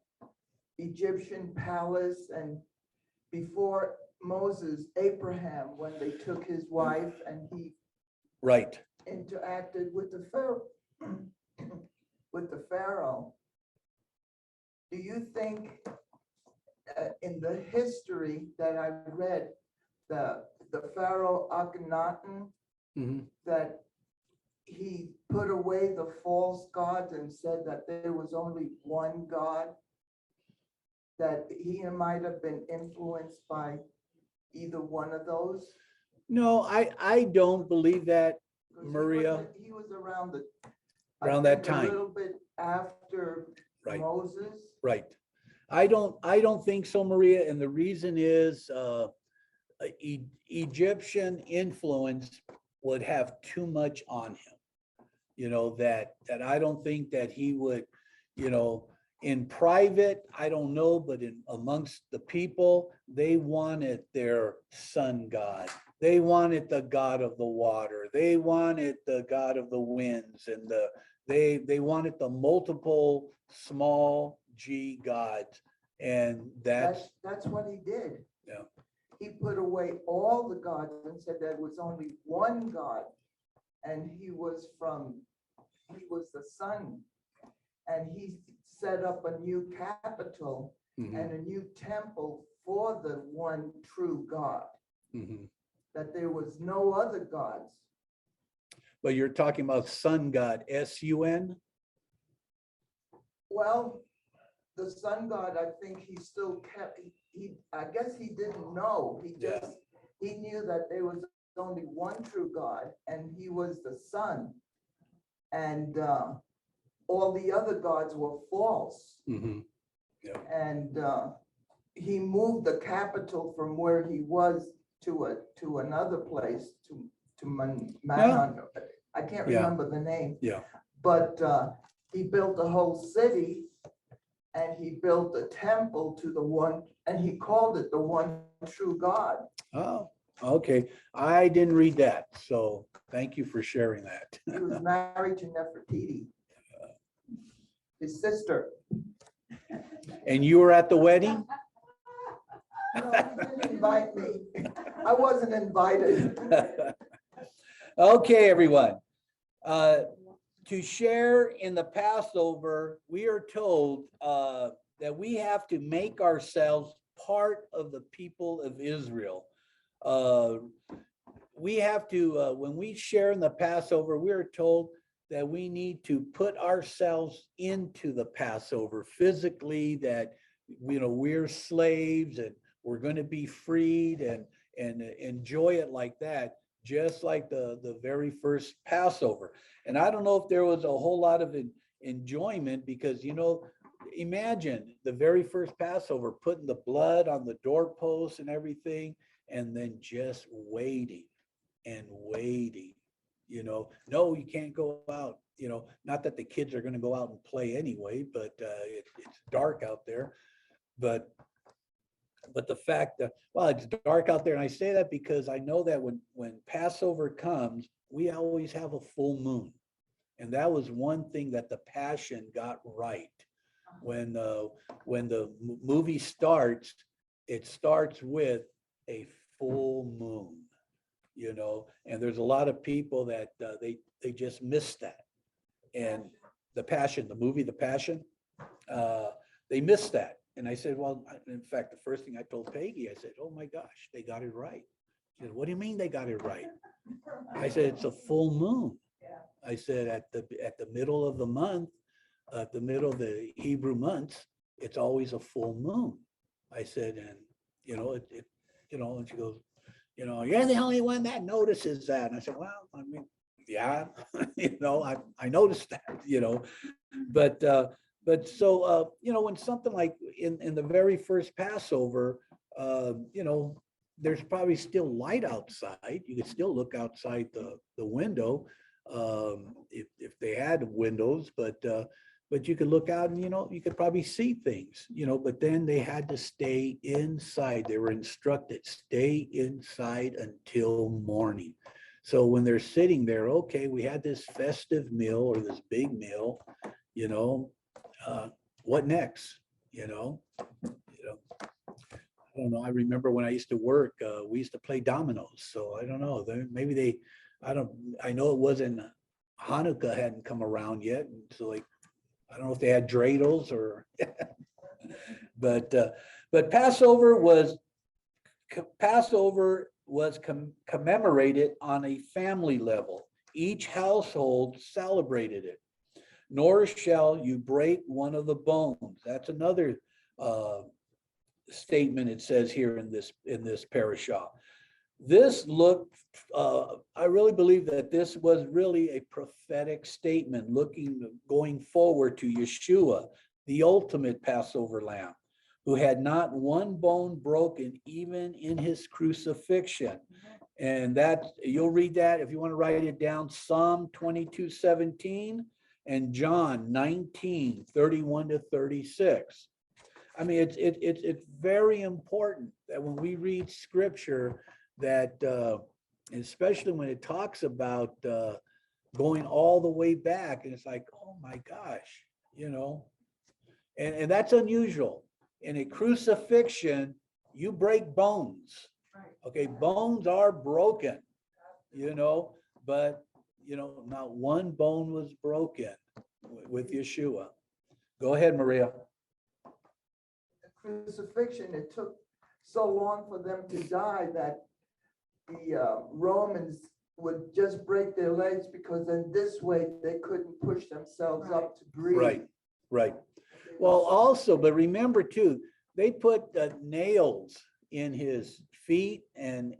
Egyptian palace, and before Moses, Abraham, when they took his wife and he Right. interacted with the Pharaoh, do you think in the history that I read, the Pharaoh Akhenaten, that he put away the false gods and said that there was only one God, that he might have been influenced by either one of those? No, I don't believe that, 'Cause Maria. he was around Around that a time. little bit after Right. Moses. Right. I don't think so, Maria. And the reason is Egyptian influence would have too much on him. That I don't think that he would, in private, I don't know, but in amongst the people, they wanted their sun god. They wanted the god of the water. They wanted the god of the winds, and they wanted the multiple small g gods. And that's what he did. Yeah. He put away all the gods and said there was only one God, and he was the sun, and he set up a new capital and a new temple for the one true God, that there was no other gods. But you're talking about sun god, S-U-N? Well, the sun god, I think he still kept, I guess he didn't know. He knew that there was only one true God, and he was the sun. And all the other gods were false. Yeah. And he moved the capital from where he was to another place, to Manon. I can't remember the name. Yeah. But he built a whole city, and he built a temple to the one, and he called it the one true God. Oh, okay. I didn't read that, so thank you for sharing that. He was married to Nefertiti, his sister. And you were at the wedding? No, he didn't invite me. I wasn't invited. Okay, everyone. To share in the Passover, we are told that we have to make ourselves part of the people of Israel. We have to, when we share in the Passover, we are told that we need to put ourselves into the Passover physically, that, we're slaves and we're going to be freed and enjoy it like that, just like the very first Passover. And I don't know if there was a whole lot of enjoyment because, imagine the very first Passover, putting the blood on the doorposts and everything, and then just waiting and waiting. No, you can't go out, not that the kids are going to go out and play anyway, but it's dark out there. But the fact that, well, it's dark out there, and I say that because I know that when Passover comes, we always have a full moon. And that was one thing that the Passion got right. When the movie starts, it starts with a full moon, and there's a lot of people that they just missed that. And the Passion, the movie, The Passion, they missed that. And I said, well, in fact, the first thing I told Peggy, I said, oh my gosh, they got it right. She said, what do you mean they got it right? I said, it's a full moon. I said, at the middle of the month, at the middle of the Hebrew months, it's always a full moon. I said, and and she goes, you're the only one that notices that. And I said, well, I mean, yeah, I noticed that, but, when something like in the very first Passover, there's probably still light outside. You could still look outside the window, if they had windows, but you could look out and, you could probably see things, but then they had to stay inside. They were instructed, stay inside until morning. So when they're sitting there, okay, we had this festive meal or this big meal, what next? I don't know. I remember when I used to work, we used to play dominoes. So I don't know. I know it wasn't, Hanukkah hadn't come around yet. And so like, I don't know if they had dreidels or, but Passover was commemorated on a family level. Each household celebrated it. Nor shall you break one of the bones. That's another statement it says here in this parashah. I really believe that this was really a prophetic statement going forward to Yeshua, the ultimate Passover lamb, who had not one bone broken even in his crucifixion. And that, you'll read that if you want to write it down, Psalm 22:17 and John 19:31 to 36. I mean, it's very important that when we read scripture that, especially when it talks about going all the way back, and it's like, oh my gosh, and that's unusual. In a crucifixion, you break bones. Okay, bones are broken, but not one bone was broken with Yeshua. Go ahead, Maria. Crucifixion, it took so long for them to die that the Romans would just break their legs, because in this way they couldn't push themselves up to breathe. Right. Well, also, but remember too, they put nails in his feet and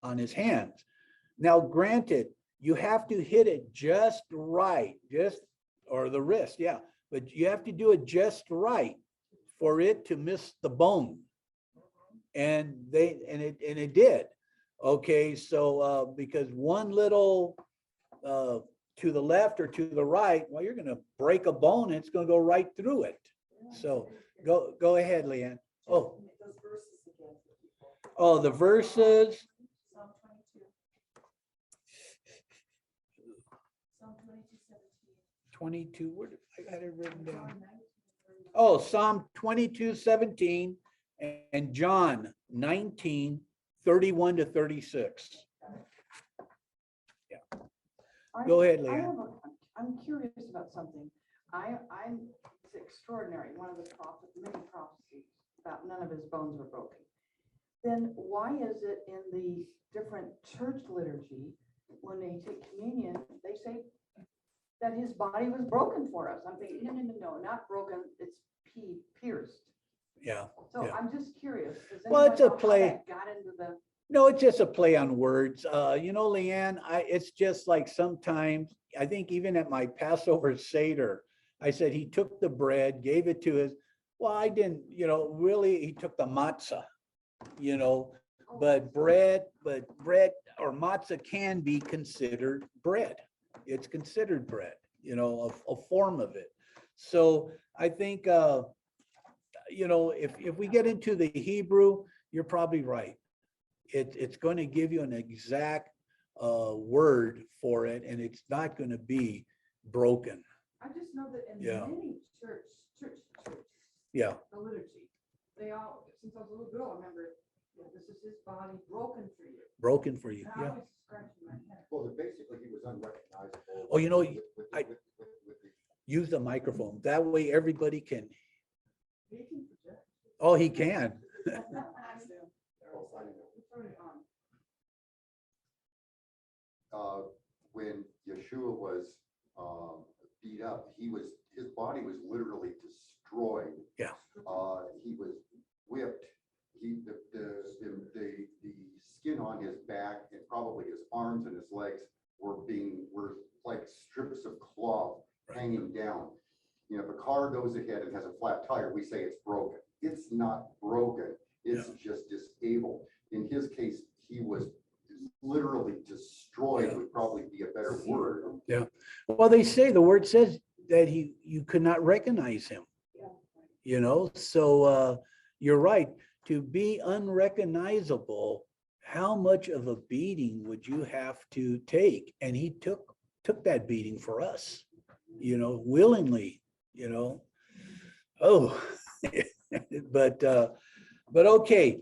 on his hands. Now, granted, you have to hit it just right, or the wrist, yeah, but you have to do it just right for it to miss the bone. And it did. Okay, so because one little to the left or to the right, well, you're going to break a bone and it's going to go right through it. So go ahead, Leanne. Oh, the verses. Psalm 22, where did I got it written down? Oh, Psalm 22:17 and John 19:31 to 36. Yeah. Go ahead, Leanne. I'm curious about something. It's extraordinary. One of the many prophecies about none of his bones were broken. Then why is it in the different church liturgy, when they take communion, they say that his body was broken for us? I'm thinking, no, not broken. It's pierced. Yeah. So yeah. I'm just curious. Well, it's a play. Got into the. No, it's just a play on words. Leanne, it's just like sometimes, I think even at my Passover Seder, I said he took the bread, gave it to his, well, I didn't, really, he took the matzah, but bread or matzah can be considered bread. It's considered bread, a form of it. So I think, if we get into the Hebrew, you're probably right. It's going to give you an exact word for it, and it's not going to be broken. I just know that in many churches, yeah, the liturgy, they all, since I was a little girl, I remember, this is his body broken for you. Broken for you. And I Yeah. always scratching my head. Well, basically, he was unrecognizable. Oh, use the microphone. That way everybody can. He can project. Oh, he can. When Yeshua was beat up, his body was literally destroyed. Yeah. He was whipped. The skin on his back and probably his arms and his legs car goes ahead and has a flat tire, we say it's broken. It's not broken. It's just disabled. In his case, he was literally destroyed, would probably be a better word. Yeah. Well, they say, the word says that you could not recognize him. You know, so you're right. To be unrecognizable, how much of a beating would you have to take? And he took that beating for us, you know, willingly, you know. Oh, but okay.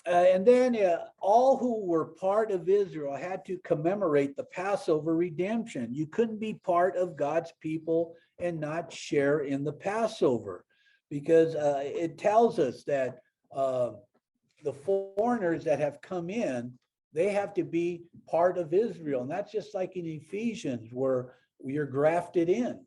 And then all who were part of Israel had to commemorate the Passover redemption. You couldn't be part of God's people and not share in the Passover, because it tells us that the foreigners that have come in, they have to be part of Israel. And that's just like in Ephesians, where you're grafted in.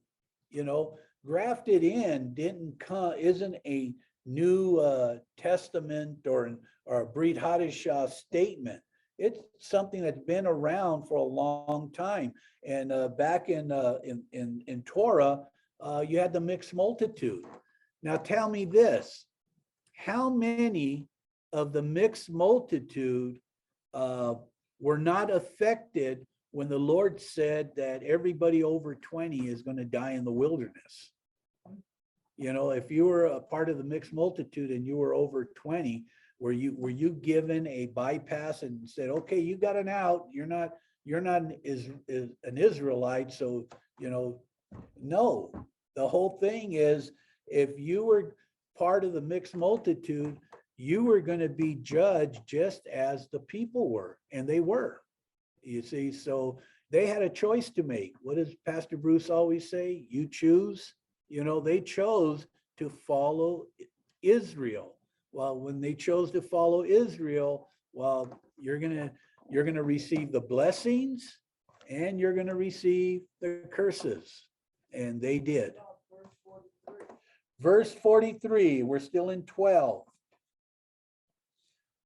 You know, grafted in isn't a New Testament or a Brit Hadashah statement. It's something that's been around for a long time. And back in Torah, you had the mixed multitude. Now tell me this: how many of the mixed multitude were not affected when the Lord said that everybody over 20 is going to die in the wilderness? You know, if you were a part of the mixed multitude and you were over 20, were you given a bypass and said, okay, you got an out, you're not an Israelite, so, you know? No, the whole thing is, if you were part of the mixed multitude, you were going to be judged just as the people were, and they were, you see. So they had a choice to make. What does Pastor Bruce always say? You choose. You know, they chose to follow Israel. Well, when they chose to follow Israel, well, you're gonna receive the blessings and you're gonna receive the curses. And they did. Verse 43, we're still in 12.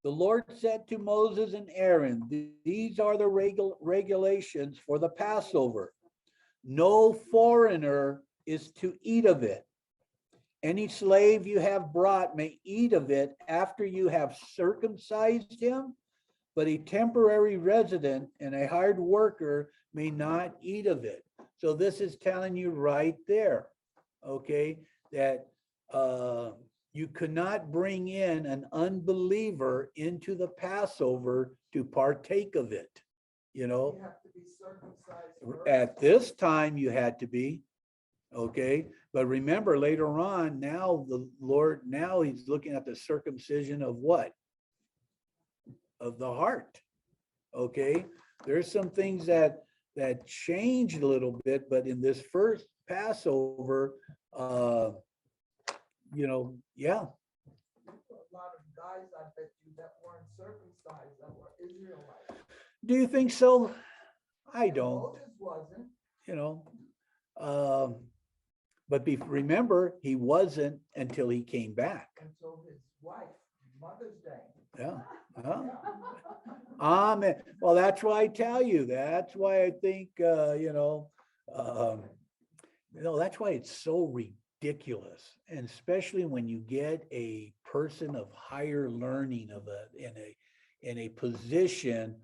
The Lord said to Moses and Aaron, these are the regulations for the Passover. No foreigner is to eat of it. Any slave you have brought may eat of it after you have circumcised him, but a temporary resident and a hired worker may not eat of it. So this is telling you right there, okay, that you could not bring in an unbeliever into the Passover to partake of it. You know, You have to be circumcised first. at this time you had to be, okay, but remember later on, now the Lord, now he's looking at the circumcision of what? Of the heart. Okay, there's some things that changed a little bit, but in this first Passover, you know, yeah. A lot of guys, I bet you, that weren't circumcised, that were Israelites. Do you think so? I don't, Moses wasn't. you know. But remember, he wasn't until he came back. Until his wife, Mother's Day. Yeah. Huh? Yeah. Amen. Well, that's why I tell you. That's why I think, that's why it's so ridiculous. And especially when you get a person of higher learning in a position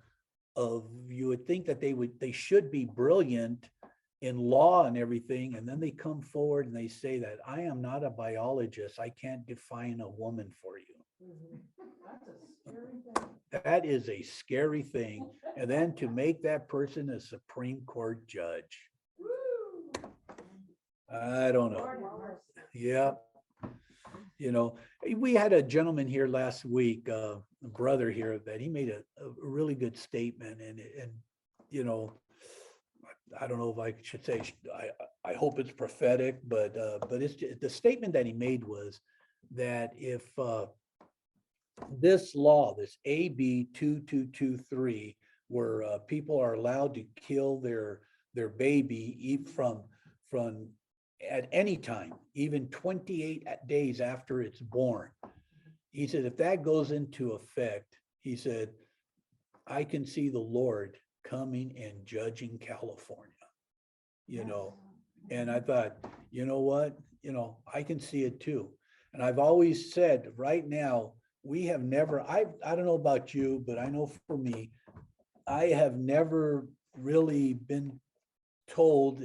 of, you would think that they should be brilliant in law and everything. And then they come forward and they say that I am not a biologist. I can't define a woman for you. That's a scary thing. That is a scary thing. And then to make that person a Supreme Court judge. I don't know. Lord have mercy. Yeah. You know, we had a gentleman here last week, a brother here, that he made a really good statement, and you know, I don't know if I should say, I hope it's prophetic, but it's the statement that he made was that if this law, this AB 2223, where people are allowed to kill their baby from at any time, even 28 days after it's born. He said, if that goes into effect, he said, I can see the Lord coming and judging California, you know. And I thought, you know what? I can see it too. And I've always said, right now, we have never, I don't know about you, but I know for me, I have never really been told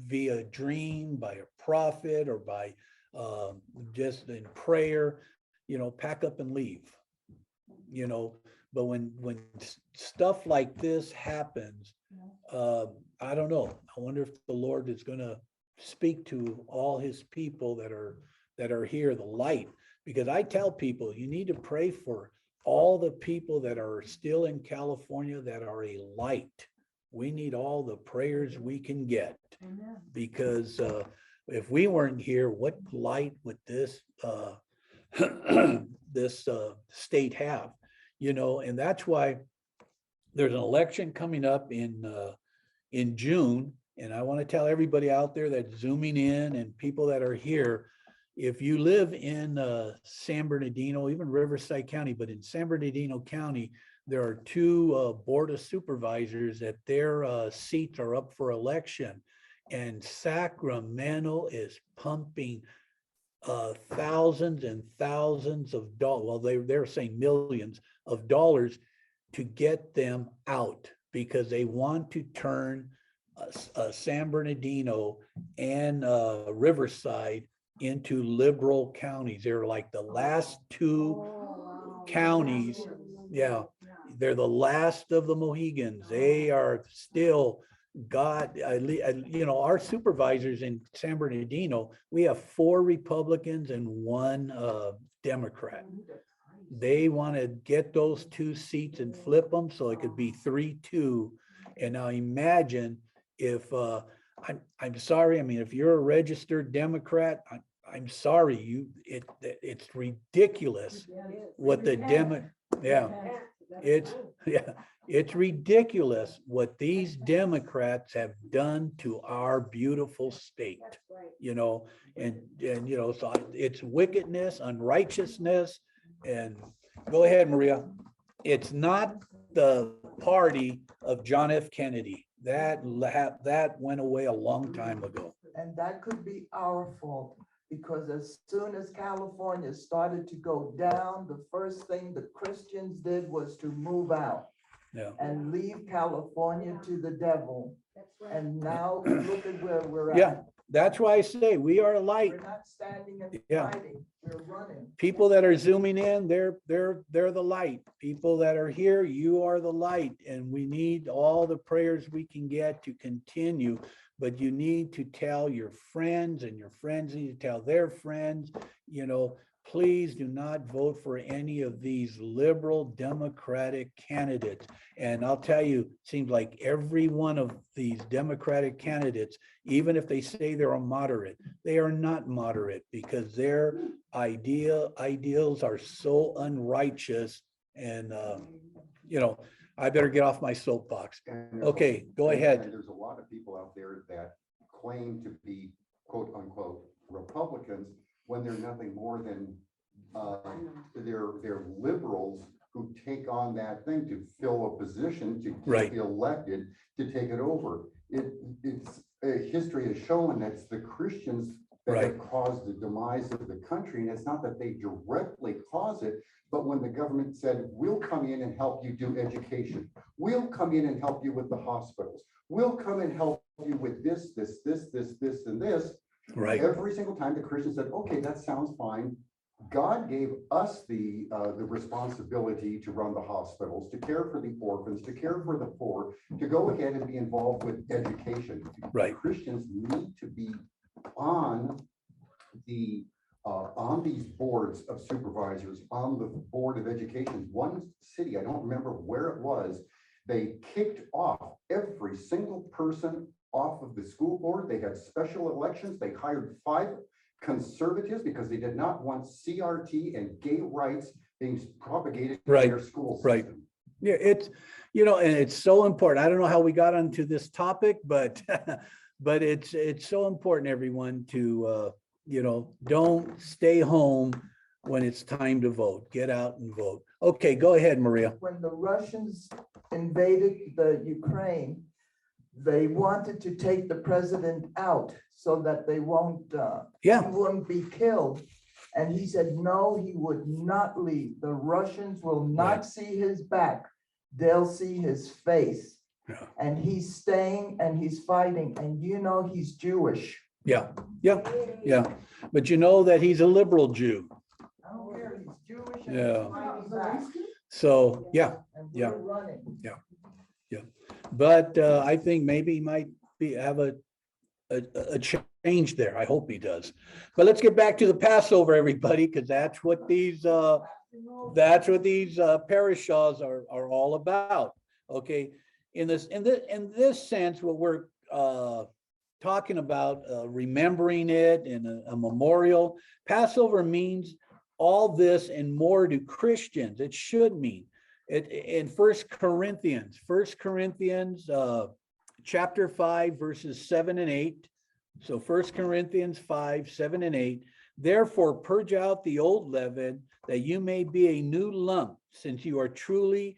via dream by a prophet or by just in prayer, pack up and leave, but when stuff like this happens, I don't know. I wonder if the Lord is going to speak to all his people that are here, the light, because I tell people you need to pray for all the people that are still in California that are a light. We need all the prayers we can get, because if we weren't here, what light would this this state have? And that's why there's an election coming up in June. And I want to tell everybody out there that's zooming in and people that are here, if you live in San Bernardino, even Riverside County, but in San Bernardino County, there are two board of supervisors that their seats are up for election. And Sacramento is pumping thousands and thousands of dollars. Well, they're saying millions of dollars to get them out, because they want to turn San Bernardino and Riverside into liberal counties. They're like the last two counties. Yeah, they're the last of the Mohegans. They are still our supervisors in San Bernardino, we have 4 Republicans and 1 Democrat. They want to get those 2 seats and flip them so it could be 3-2. And now imagine if I'm sorry, I mean, if you're a registered Democrat, I'm sorry, it's ridiculous what the it's ridiculous what these Democrats have done to our beautiful state, so it's wickedness, unrighteousness. And go ahead, Maria. It's not the party of John F. Kennedy. That went away a long time ago. And that could be our fault, because as soon as California started to go down, the first thing the Christians did was to move out. Yeah. And leave California to the devil. And now look at where we're at. Yeah, that's why I say we are a light. We're not standing and fighting, we're running. People that are zooming in, they're the light. People that are here, you are the light. And we need all the prayers we can get to continue. But you need to tell your friends, and your friends need to tell their friends, please do not vote for any of these liberal Democratic candidates. And I'll tell you, it seems like every one of these Democratic candidates, even if they say they're a moderate, they are not moderate, because their ideals are so unrighteous. And, I better get off my soapbox. Okay, go ahead. And there's a lot of people out there that claim to be quote unquote Republicans when they're nothing more than they're liberals who take on that thing to fill a position, to get elected, to take it over. It's history has shown that's the Christians that have caused the demise of the country. And it's not that they directly cause it, but when the government said, we'll come in and help you do education, we'll come in and help you with the hospitals, we'll come and help you with this, and this. Right. Every single time the Christian said, okay, that sounds fine. God gave us the responsibility to run the hospitals, to care for the orphans, to care for the poor, to go ahead and be involved with education. Right. Christians need to be on these boards of supervisors, on the board of education. One city, I don't remember where it was, they kicked off every single person off of the school board. They had special elections. They hired 5 conservatives because they did not want CRT and gay rights being propagated in their school system. Right. Yeah, it's, and it's so important. I don't know how we got onto this topic, but but it's so important, everyone, to don't stay home when it's time to vote. Get out and vote. Okay, go ahead, Maria. When the Russians invaded the Ukraine, they wanted to take the president out so that they won't, Yeah. he wouldn't be killed. And he said, no, he would not leave. The Russians will Right. not see his back. They'll see his face. Yeah. And he's staying and he's fighting. And you know, he's Jewish. Yeah, yeah. But you know that he's a liberal Jew. I don't care, he's Jewish. And Yeah. he's fighting back. So, yeah, And yeah. we're running. but I think maybe he might have a change there. I hope he does. But let's get back to the Passover, everybody, because that's what these parashahs are all about. Okay, in this sense, what we're talking about, remembering it in a memorial. Passover means all this and more to Christians. It should mean it in First Corinthians chapter 5, verses 7 and 8. So 1 Corinthians 5, 7 and 8. Therefore, purge out the old leaven, that you may be a new lump, since you are truly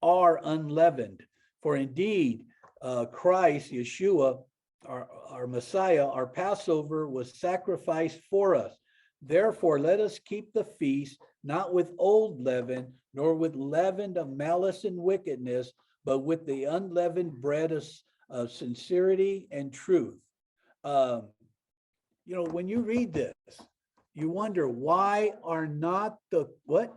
unleavened. For indeed, Christ, Yeshua, our Messiah, our Passover was sacrificed for us. Therefore, let us keep the feast, not with old leaven, nor with leaven of malice and wickedness, but with the unleavened bread of sincerity and truth. When you read this, you wonder why are not the what?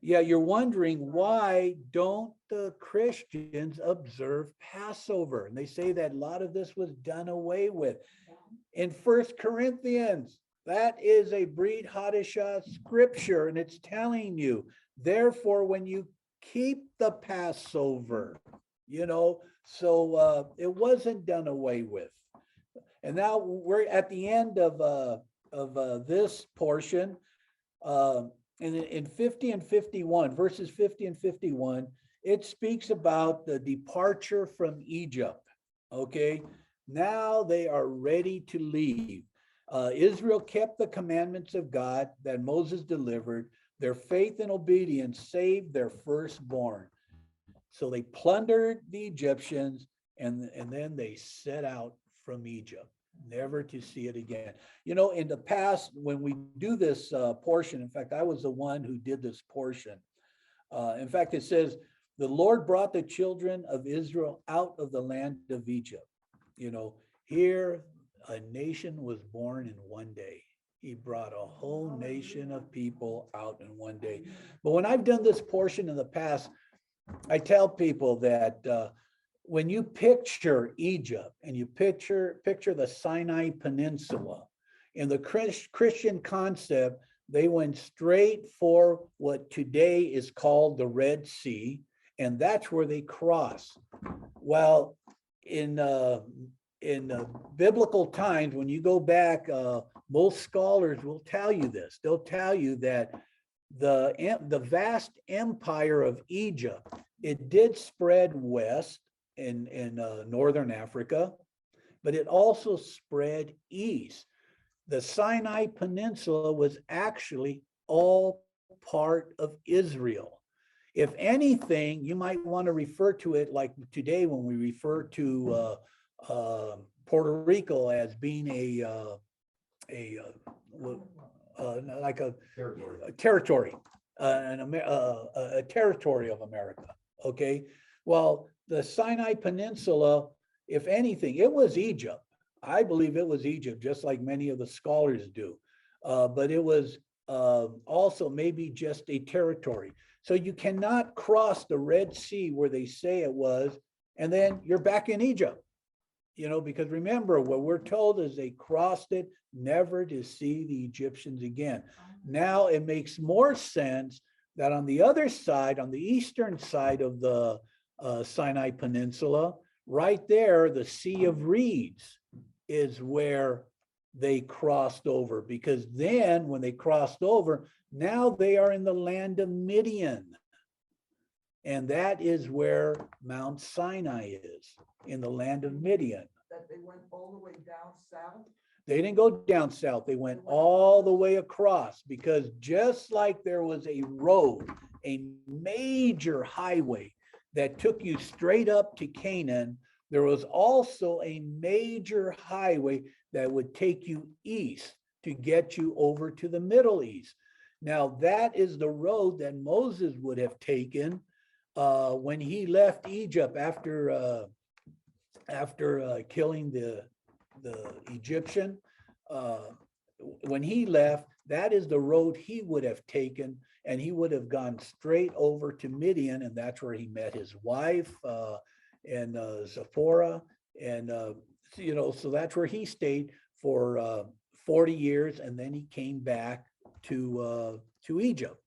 Yeah, you're wondering why don't the Christians observe Passover? And they say that a lot of this was done away with. In First Corinthians, that is a Brit Hadashah scripture, and it's telling you, therefore, when you keep the Passover, so it wasn't done away with. And now we're at the end of this portion. And in 50 and 51, verses 50 and 51, it speaks about the departure from Egypt. Okay, now they are ready to leave. Israel kept the commandments of God that Moses delivered. Their faith and obedience saved their firstborn. So they plundered the Egyptians and then they set out from Egypt, never to see it again. In the past, when we do this portion, in fact, I was the one who did this portion. In fact, it says, the Lord brought the children of Israel out of the land of Egypt. Here a nation was born in one day. He brought a whole nation of people out in one day. But when I've done this portion in the past, I tell people that when you picture Egypt and you picture the Sinai Peninsula, in the Christian concept, they went straight for what today is called the Red Sea, and that's where they cross. Well, in biblical times, when you go back, most scholars will tell you this. They'll tell you that the vast empire of Egypt, it did spread west in northern Africa, but it also spread east. The Sinai Peninsula was actually all part of Israel. If anything, you might want to refer to it like today when we refer to Puerto Rico as being like a territory, a territory of America. Okay. Well, the Sinai Peninsula, if anything, it was Egypt. I believe it was Egypt, just like many of the scholars do. But it was also maybe just a territory. So you cannot cross the Red Sea where they say it was, and then you're back in Egypt. Because remember, what we're told is they crossed it never to see the Egyptians again. Now it makes more sense that on the other side, on the eastern side of the Sinai Peninsula, right there, the Sea of Reeds is where they crossed over, because then when they crossed over, now they are in the land of Midian. And that is where Mount Sinai is, in the land of Midian. That they went all the way down south? They didn't go down south. They went all the way across, because just like there was a road, a major highway that took you straight up to Canaan, there was also a major highway that would take you east to get you over to the Middle East. Now, that is the road that Moses would have taken when he left Egypt after killing the Egyptian. When he left, that is the road he would have taken, and he would have gone straight over to Midian, and that's where he met his wife and Zipporah, and so that's where he stayed for 40 years, and then he came back to Egypt.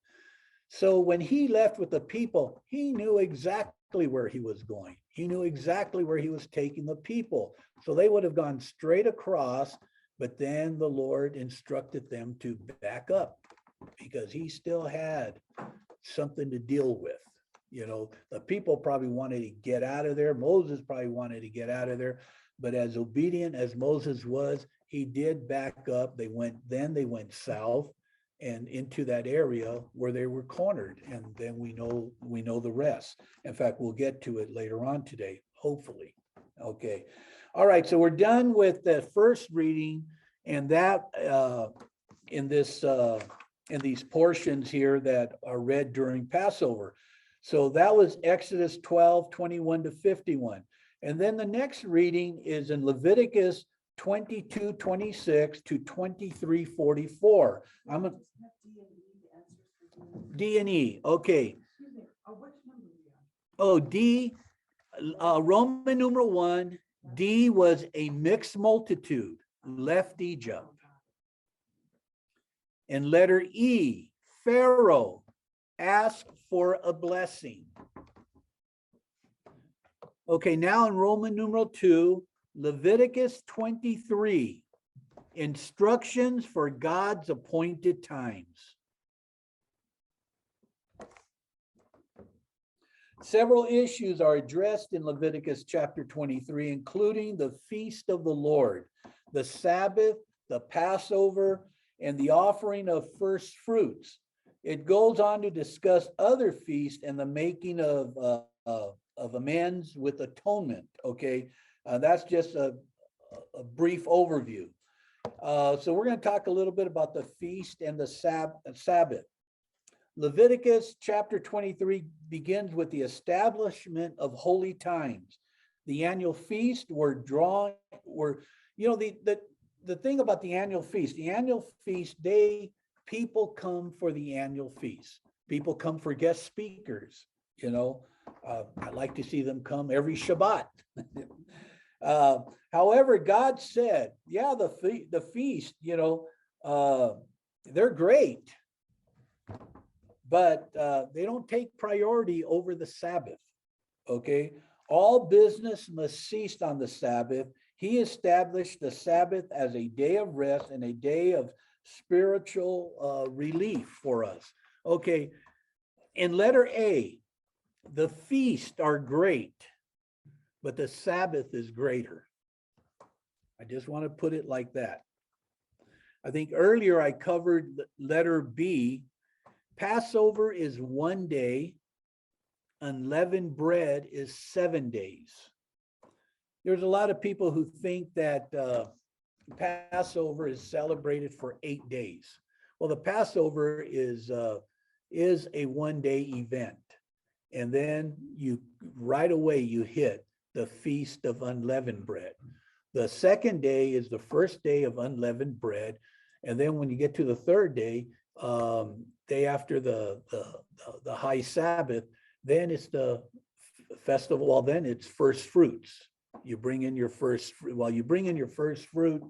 So when he left with the people, he knew exactly where he was going. He knew exactly where he was taking the people. So they would have gone straight across, but then the Lord instructed them to back up because he still had something to deal with. The people probably wanted to get out of there. Moses probably wanted to get out of there, but as obedient as Moses was, he did back up. They went south and into that area where they were cornered. And then we know the rest. In fact, we'll get to it later on today, hopefully. Okay. All right. So we're done with the first reading, and that in these portions here that are read during Passover. So that was Exodus 12, 21 to 51. And then the next reading is in Leviticus 22, 26 to 23, 44. I'm a D and E. Okay. Oh, D, Roman numeral 1, D was a mixed multitude, left Egypt. And letter E, Pharaoh asked for a blessing. Okay, now in Roman numeral 2, Leviticus 23, instructions for God's appointed times. Several issues are addressed in Leviticus chapter 23, including the feast of the Lord, the Sabbath, the Passover, and the offering of first fruits. It goes on to discuss other feasts and the making of amends with atonement. Okay, that's just a brief overview. So we're going to talk a little bit about the feast and the Sabbath. Leviticus chapter 23 begins with the establishment of holy times. The annual feast the thing about the annual feast, people come for the annual feast. People come for guest speakers. I like to see them come every Shabbat. However, God said, yeah, the feast, they're great, but they don't take priority over the Sabbath. Okay, all business must cease on the Sabbath. He established the Sabbath as a day of rest and a day of spiritual relief for us. Okay, in letter A, the feasts are great, but the Sabbath is greater. I just want to put it like that. I think earlier I covered letter B. Passover is 1 day. Unleavened bread is 7 days. There's a lot of people who think that Passover is celebrated for 8 days. Well, the Passover is a 1 day event. And then right away you hit the Feast of Unleavened Bread. The second day is the first day of unleavened bread. And then when you get to the third day, day after the high Sabbath, then it's the festival. Well, then it's first fruits. You bring in your first fruit. While you bring in your first fruit,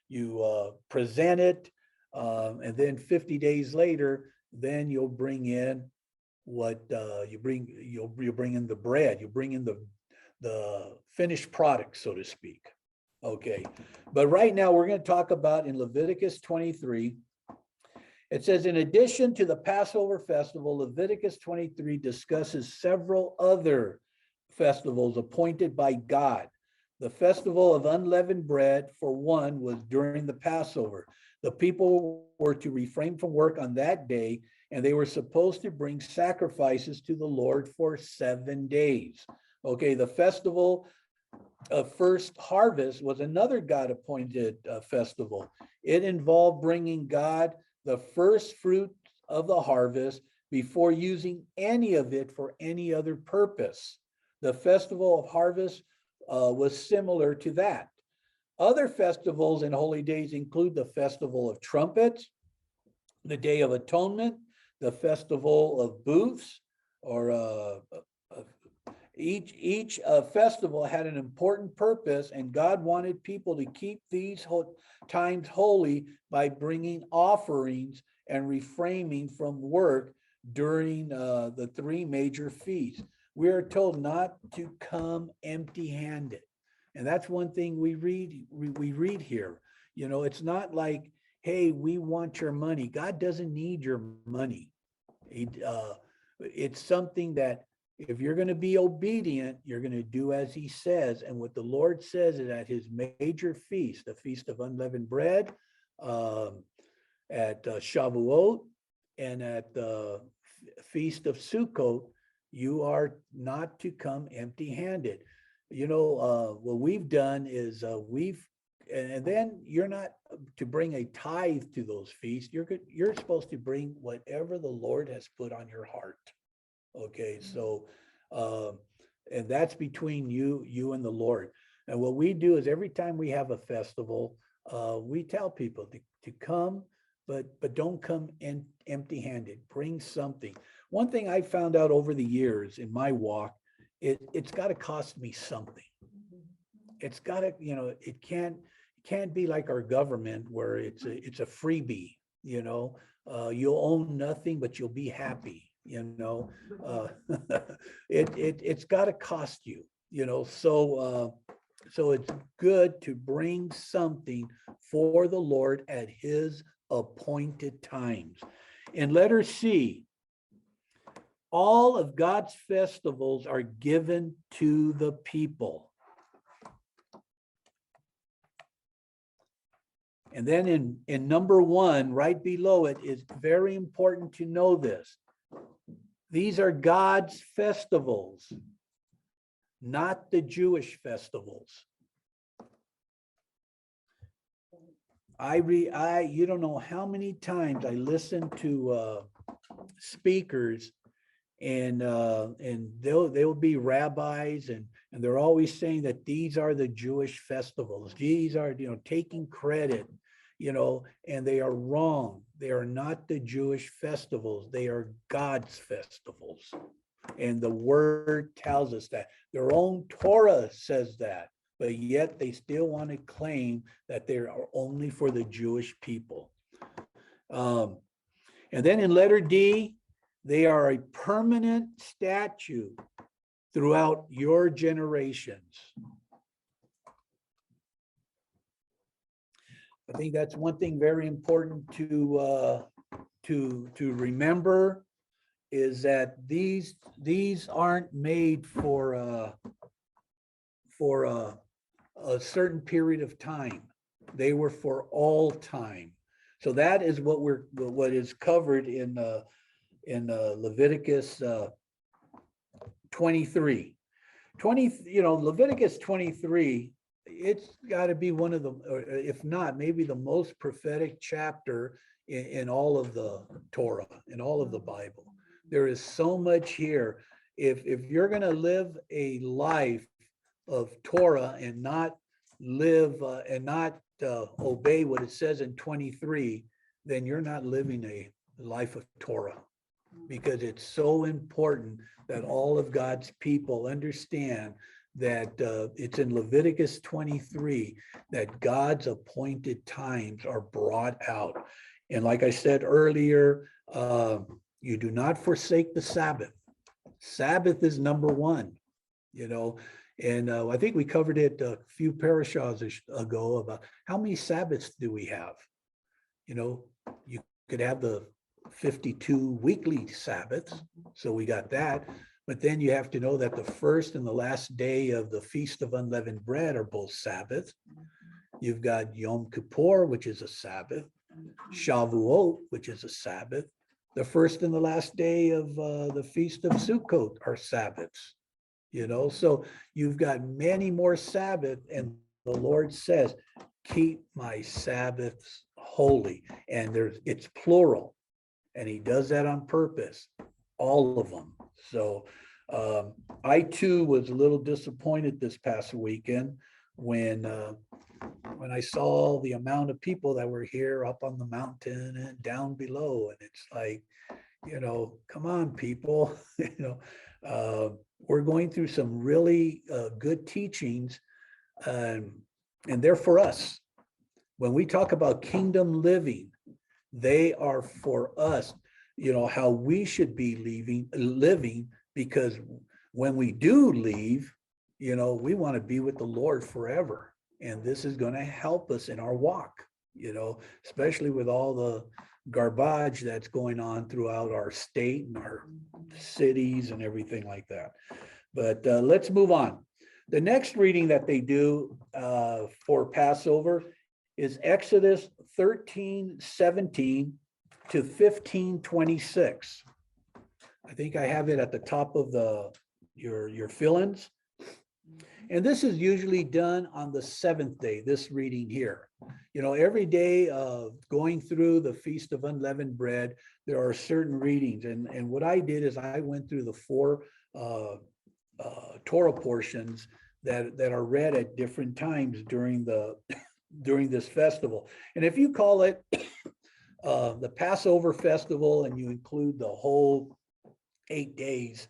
you present it. And then 50 days later, then you'll bring in what you'll bring in the bread. You bring in the finished product, so to speak. Okay, but right now we're going to talk about in Leviticus 23. It says, in addition to the Passover festival, Leviticus 23 discusses several other festivals appointed by God. The festival of unleavened bread, for one, was during the Passover. The people were to refrain from work on that day, and they were supposed to bring sacrifices to the Lord for 7 days. Okay, the festival first harvest was another God-appointed festival. It involved bringing God the first fruit of the harvest before using any of it for any other purpose. The festival of harvest was similar to that. Other festivals and holy days include the festival of trumpets, the Day of Atonement, the festival of booths, or each festival had an important purpose, and God wanted people to keep these times holy by bringing offerings and refraining from work during the three major feasts. We are told not to come empty-handed. And that's one thing we read here. You know, it's not like, hey, we want your money. God doesn't need your money. It's something that if you're going to be obedient, you're going to do as he says. And what the Lord says is at his major feast, the Feast of Unleavened Bread, at Shavuot, and at the Feast of Sukkot, you are not to come empty-handed. You know, what we've done is and then you're not to bring a tithe to those feasts. You're supposed to bring whatever the Lord has put on your heart. Okay, so and that's between you and the Lord. And what we do is every time we have a festival, we tell people to come, but don't come empty-handed. Bring something. One thing I found out over the years in my walk, it's got to cost me something. It's got to, you know, it can't be like our government where it's a freebie. You know, you'll own nothing, but you'll be happy. You know, it's got to cost you. You know, so it's good to bring something for the Lord at his appointed times. In letter C, all of God's festivals are given to the people. And then in number 1, right below it, is very important to know this. These are God's festivals, not the Jewish festivals. You don't know how many times I listen to speakers, and they'll be rabbis, and they're always saying that these are the Jewish festivals. These are, you know, taking credit, you know, and they are wrong. They are not the Jewish festivals. They are God's festivals. And the word tells us that. Their own Torah says that, but yet they still want to claim that they are only for the Jewish people. And then in letter D, they are a permanent statute throughout your generations. I think that's one thing very important to remember, is that these aren't made for a certain period of time. They were for all time. So that is what is covered in Leviticus 23. Leviticus 23, it's got to be one of the, or if not, maybe the most prophetic chapter in all of the Torah, in all of the Bible. There is so much here. If you're going to live a life of Torah and not live and not obey what it says in 23, then you're not living a life of Torah, because it's so important that all of God's people understand that it's in Leviticus 23 that God's appointed times are brought out. And like I said earlier, you do not forsake the Sabbath. Sabbath is number 1, you know. And I think we covered it a few parashahs ago about how many Sabbaths do we have? You know, you could have the 52 weekly Sabbaths. So we got that. But then you have to know that the first and the last day of the Feast of Unleavened Bread are both Sabbaths. You've got Yom Kippur, which is a Sabbath. Shavuot, which is a Sabbath. The first and the last day of the Feast of Sukkot are Sabbaths. you know, so you've got many more Sabbath, and the Lord says, keep my Sabbaths holy. And it's plural. And he does that on purpose, all of them. So I too was a little disappointed this past weekend when I saw the amount of people that were here up on the mountain and down below. And it's like, come on, people, we're going through some really good teachings, and they're for us. When we talk about kingdom living, they are for us, how we should be living, because when we do leave, we want to be with the Lord forever. And this is going to help us in our walk, especially with all the garbage that's going on throughout our state and our cities and everything like that. But let's move on. The next reading that they do for Passover is Exodus 13:17 to 15:26. I think I have it at the top of your fill-ins. And this is usually done on the seventh day, this reading here. Every day of going through the Feast of Unleavened Bread, there are certain readings. And what I did is I went through the four Torah portions that are read at different times during this festival. And if you call it the Passover festival and you include the whole 8 days,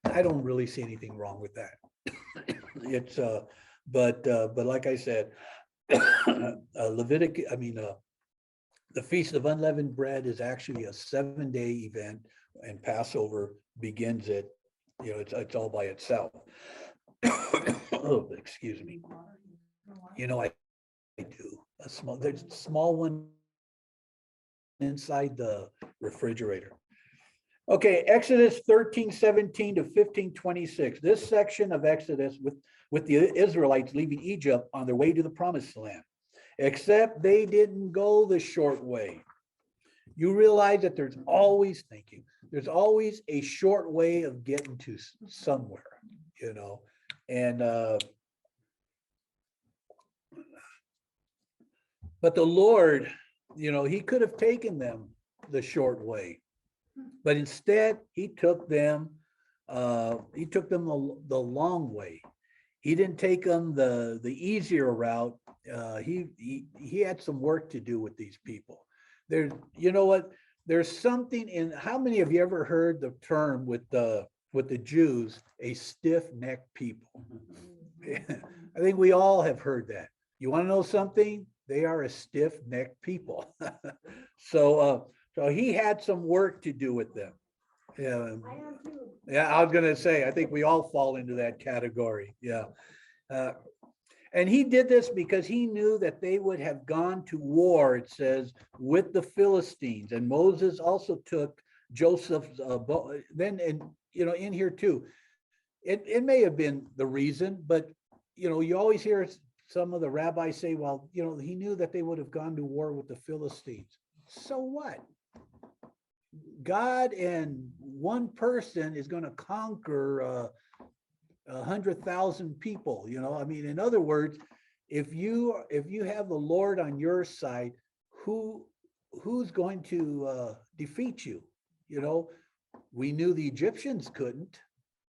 I don't really see anything wrong with that. It's but like I said, the Feast of Unleavened Bread is actually a 7-day event, and Passover begins it. It's all by itself. Oh, excuse me. I do there's a small one inside the refrigerator. Okay, Exodus 13:17 to 15:26. This section of Exodus with the Israelites leaving Egypt on their way to the promised land, except they didn't go the short way. You realize that there's always a short way of getting to somewhere, and but the Lord, he could have taken them the short way, but instead he took them the long way. He didn't take them the easier route. He had some work to do with these people. There's something in, how many of you ever heard the term with the Jews, a stiff-necked people? I think we all have heard that. You want to know something? They are a stiff-necked people. So he had some work to do with them. Yeah, I was going to say, I think we all fall into that category. Yeah. And he did this because he knew that they would have gone to war, it says, with the Philistines. And Moses also took Joseph's in here too. It may have been the reason, but you always hear some of the rabbis say, well, he knew that they would have gone to war with the Philistines. So what? God and one person is going to conquer 100,000 people. In other words, if you have the Lord on your side, who's going to defeat you? We knew the Egyptians couldn't.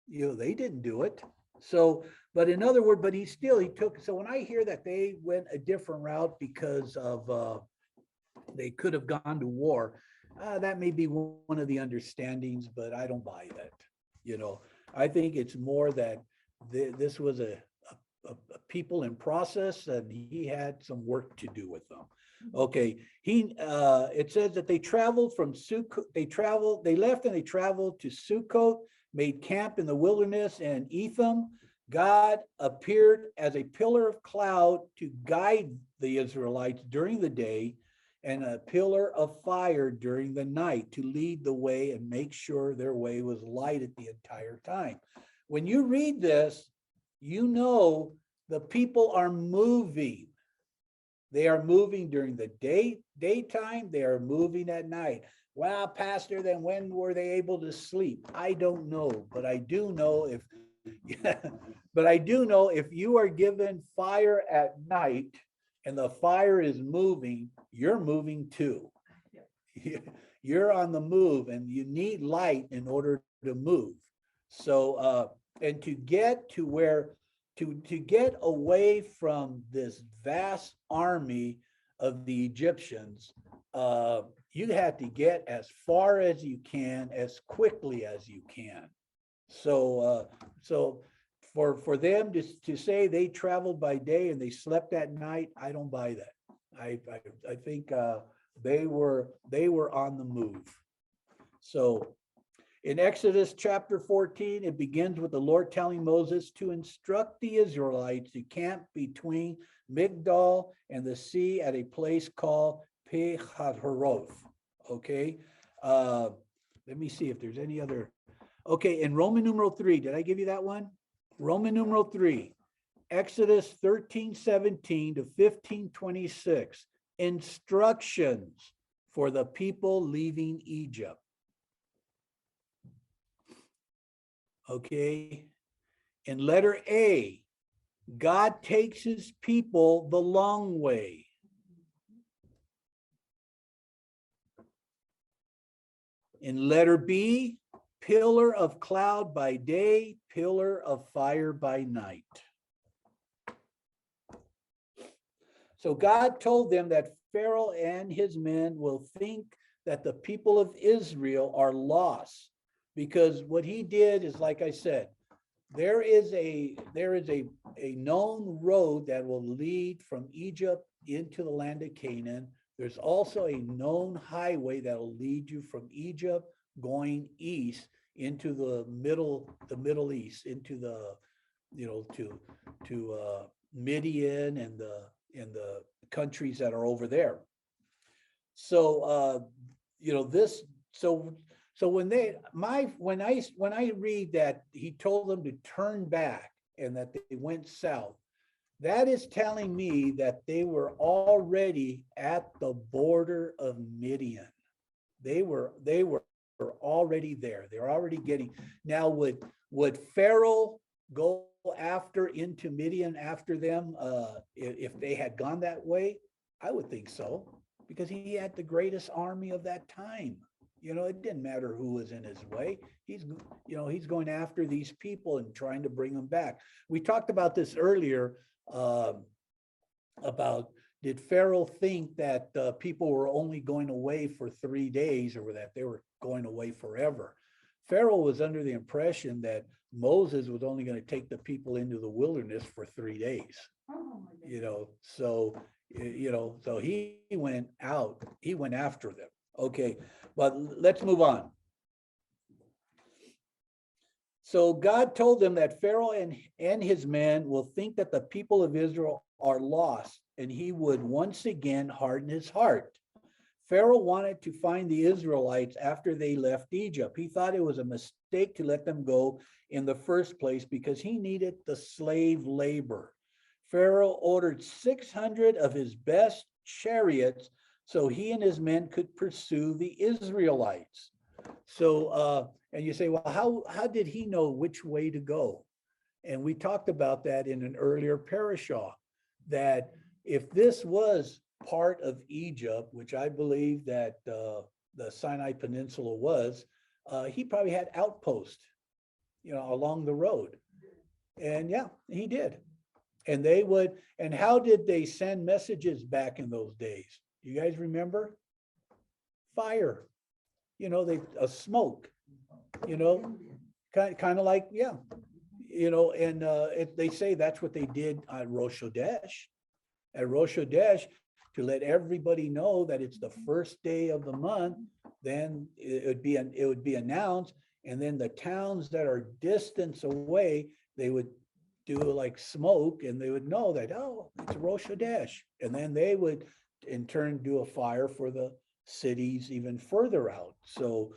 They didn't do it. So, but in other words, but he took. So when I hear that they went a different route because of they could have gone to war, that may be one of the understandings, but I don't buy that. I think it's more that this was a people in process, and he had some work to do with them. Okay, it says that they traveled from Sukkot. They left and they traveled to Sukkot, made camp in the wilderness and Etham. God appeared as a pillar of cloud to guide the Israelites during the day, and a pillar of fire during the night to lead the way and make sure their way was lighted the entire time. When you read this, the people are moving. They are moving during the daytime. They are moving at night. Well, Pastor, then when were they able to sleep? I don't know, but I do know if, but I do know if you are given fire at night and the fire is moving, you're moving too. You're on the move and you need light in order to move. So, and to get to where, to get away from this vast army of the Egyptians, you have to get as far as you can, as quickly as you can. So, so for them to say they traveled by day and they slept at night, I don't buy that. I think they were on the move. So in Exodus chapter 14, it begins with the Lord telling Moses to instruct the Israelites to camp between Migdal and the sea at a place called Pi-hahiroth. Okay. Let me see if there's any other. Okay, in Roman numeral 3, did I give you that one? Roman numeral 3, Exodus 13:17 to 15:26, instructions for the people leaving Egypt. Okay, in letter A, God takes his people the long way. In letter B, pillar of cloud by day, pillar of fire by night. So God told them that Pharaoh and his men will think that the people of Israel are lost, because what he did is, like I said, there is a known road that will lead from Egypt into the land of Canaan. There's also a known highway that will lead you from Egypt going east into the Middle East, into the, to Midian and the countries that are over there. So so when I read that he told them to turn back and that they went south, that is telling me that they were already at the border of Midian. They were already there. They're already getting. Now, would Pharaoh go after into Midian after them if they had gone that way? I would think so, because he had the greatest army of that time. It didn't matter who was in his way. He's going after these people and trying to bring them back. We talked about this earlier, about, did Pharaoh think that people were only going away for 3 days, or that they were going away forever? Pharaoh was under the impression that Moses was only going to take the people into the wilderness for 3 days. So he went out, he went after them. Okay, but let's move on. So God told them that Pharaoh and his men will think that the people of Israel are lost, and he would once again harden his heart. Pharaoh wanted to find the Israelites after they left Egypt. He thought it was a mistake to let them go in the first place because he needed the slave labor. Pharaoh ordered 600 of his best chariots so he and his men could pursue the Israelites. So, and you say, well, how did he know which way to go? And we talked about that in an earlier parashah, that if this was part of Egypt, which I believe that the Sinai Peninsula was, he probably had outposts, along the road. And yeah, he did. And they would, and how did they send messages back in those days? You guys remember? Fire, a smoke, kind of like, yeah, and they say that's what they did at Rosh Chodesh. At Rosh Chodesh, to let everybody know that it's the first day of the month, then it would be announced, and then the towns that are distance away, they would do like smoke, and they would know that, oh, it's Rosh Chodesh, and then they would in turn do a fire for the cities even further out. So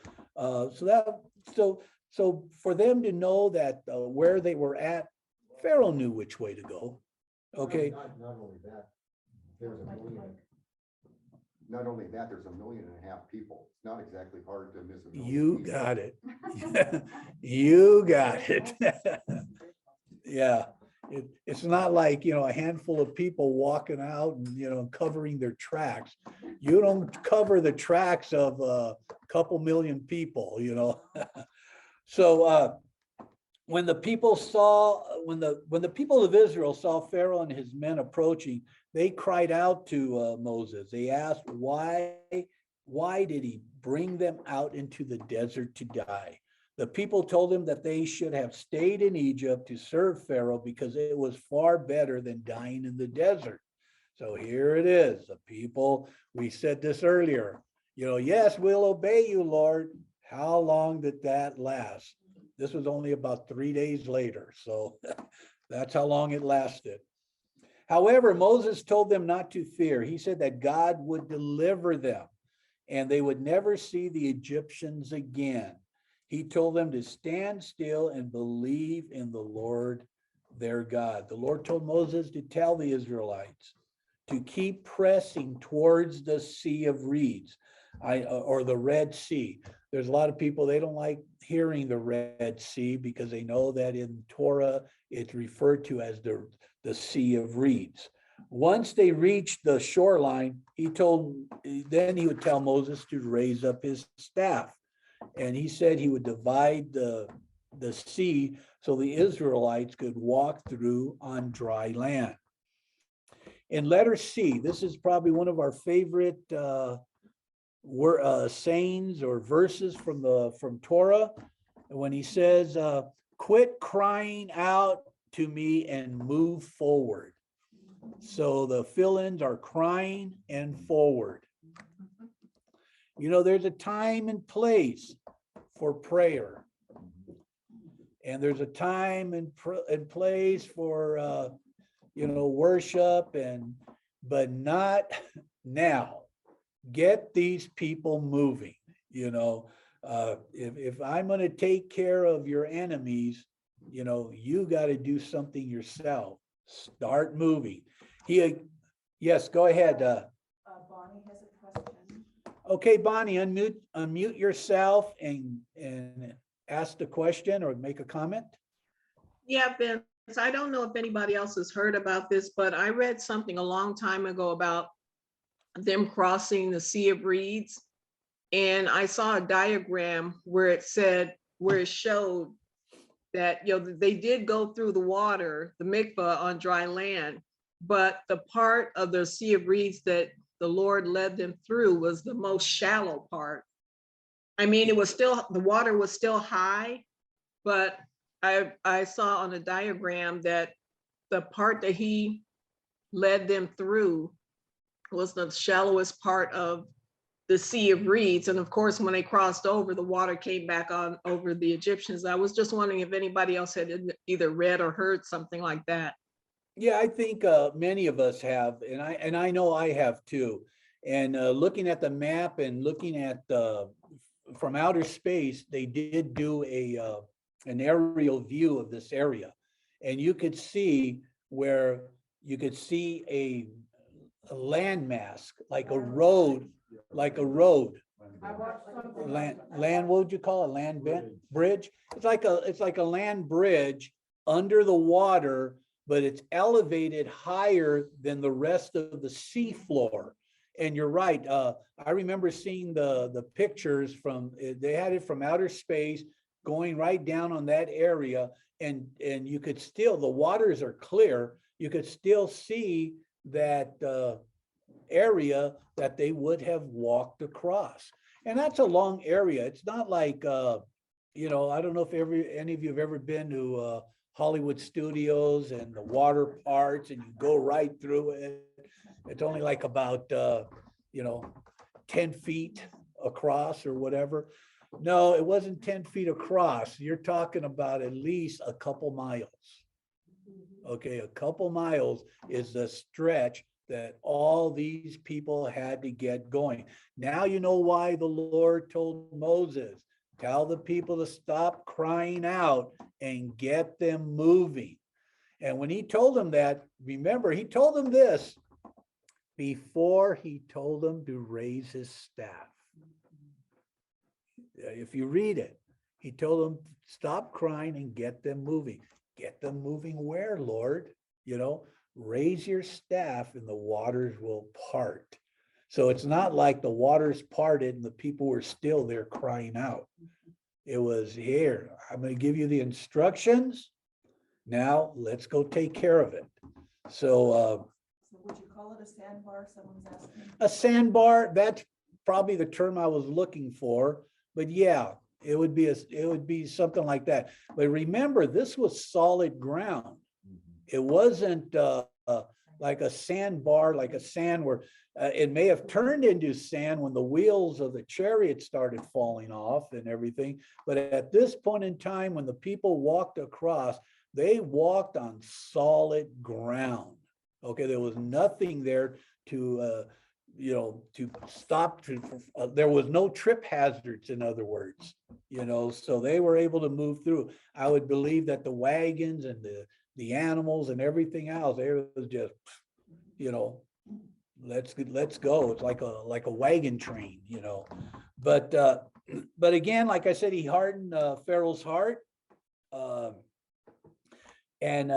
for them to know that where they were at, Pharaoh knew which way to go. Okay. Not only that, There's a million. Not only that, there's 1.5 million people. It's not exactly hard to miss a million. You people. got it. You got it. Yeah, it's not like, a handful of people walking out and, covering their tracks. You don't cover the tracks of a couple million people. So when the people of Israel saw Pharaoh and his men approaching, they cried out to Moses. They asked, why did he bring them out into the desert to die? The people told him that they should have stayed in Egypt to serve Pharaoh because it was far better than dying in the desert. So here it is. The people, we said this earlier, yes, we'll obey you, Lord. How long did that last? This was only about 3 days later. So that's how long it lasted. However, Moses told them not to fear. He said that God would deliver them and they would never see the Egyptians again. He told them to stand still and believe in the Lord their God. The Lord told Moses to tell the Israelites to keep pressing towards the Sea of Reeds, or the Red Sea. There's a lot of people, they don't like hearing the Red Sea because they know that in Torah, it's referred to as the Sea of Reeds. Once they reached the shoreline, then he would tell Moses to raise up his staff. And he said he would divide the sea so the Israelites could walk through on dry land. In letter C, this is probably one of our favorite sayings or verses from Torah, when he says, quit crying out to me and move forward. So the fill-ins are crying and forward. There's a time and place for prayer. And there's a time and place for, worship, but not now. Get these people moving. If I'm going to take care of your enemies, you got to do something yourself. Start moving. Yes, go ahead. Bonnie has a question. Okay, Bonnie, unmute yourself and ask the question or make a comment. Yeah, Vince, I don't know if anybody else has heard about this, but I read something a long time ago about them crossing the Sea of Reeds. And I saw a diagram where it showed that, they did go through the water, the mikvah, on dry land, but the part of the Sea of Reeds that the Lord led them through was the most shallow part. I mean, the water was still high, but I saw on a diagram that the part that he led them through was the shallowest part of the Sea of Reeds. And of course, when they crossed over, the water came back on over the Egyptians. I was just wondering if anybody else had either read or heard something like that. Yeah, I think many of us have, and I know I have too. And looking at the map and looking at from outer space, they did do an aerial view of this area, and you could see a landmass, like a road. I watched something. Land, what would you call it? Bridge? It's like a land bridge under the water, but it's elevated higher than the rest of the sea floor. And you're right. I remember seeing the pictures they had it from outer space going right down on that area. And you could still, the waters are clear. You could still see that area that they would have walked across. And that's a long area. It's not like, I don't know if any of you have ever been to Hollywood Studios and the water parts and you go right through it. It's only like about, 10 feet across or whatever. No, it wasn't 10 feet across. You're talking about at least a couple miles. Okay, a couple miles is the stretch that all these people had to get going. Now you know why the Lord told Moses, tell the people to stop crying out and get them moving. And when he told them that, remember, he told them this, before he told him to raise his staff. If you read it, he told them, stop crying and get them moving. Get them moving where, Lord? You know, raise your staff and the waters will part. So it's not like the waters parted and the people were still there crying out. It was, here, I'm going to give you the instructions. Now let's go take care of it. So So would you call it a sandbar? Someone's asking. a sandbar, that's probably the term I was looking for, but yeah, it would be something like that. But remember, this was solid ground. It wasn't like a sandbar, like a sand where it may have turned into sand when the wheels of the chariot started falling off and everything. But at this point in time, when the people walked across, they walked on solid ground. Okay, there was nothing there to, to stop. There was no trip hazards, in other words, so they were able to move through. I would believe that the wagons and the animals and everything else, it was just, let's go. It's like a wagon train, but again, like I said, he hardened Pharaoh's heart, and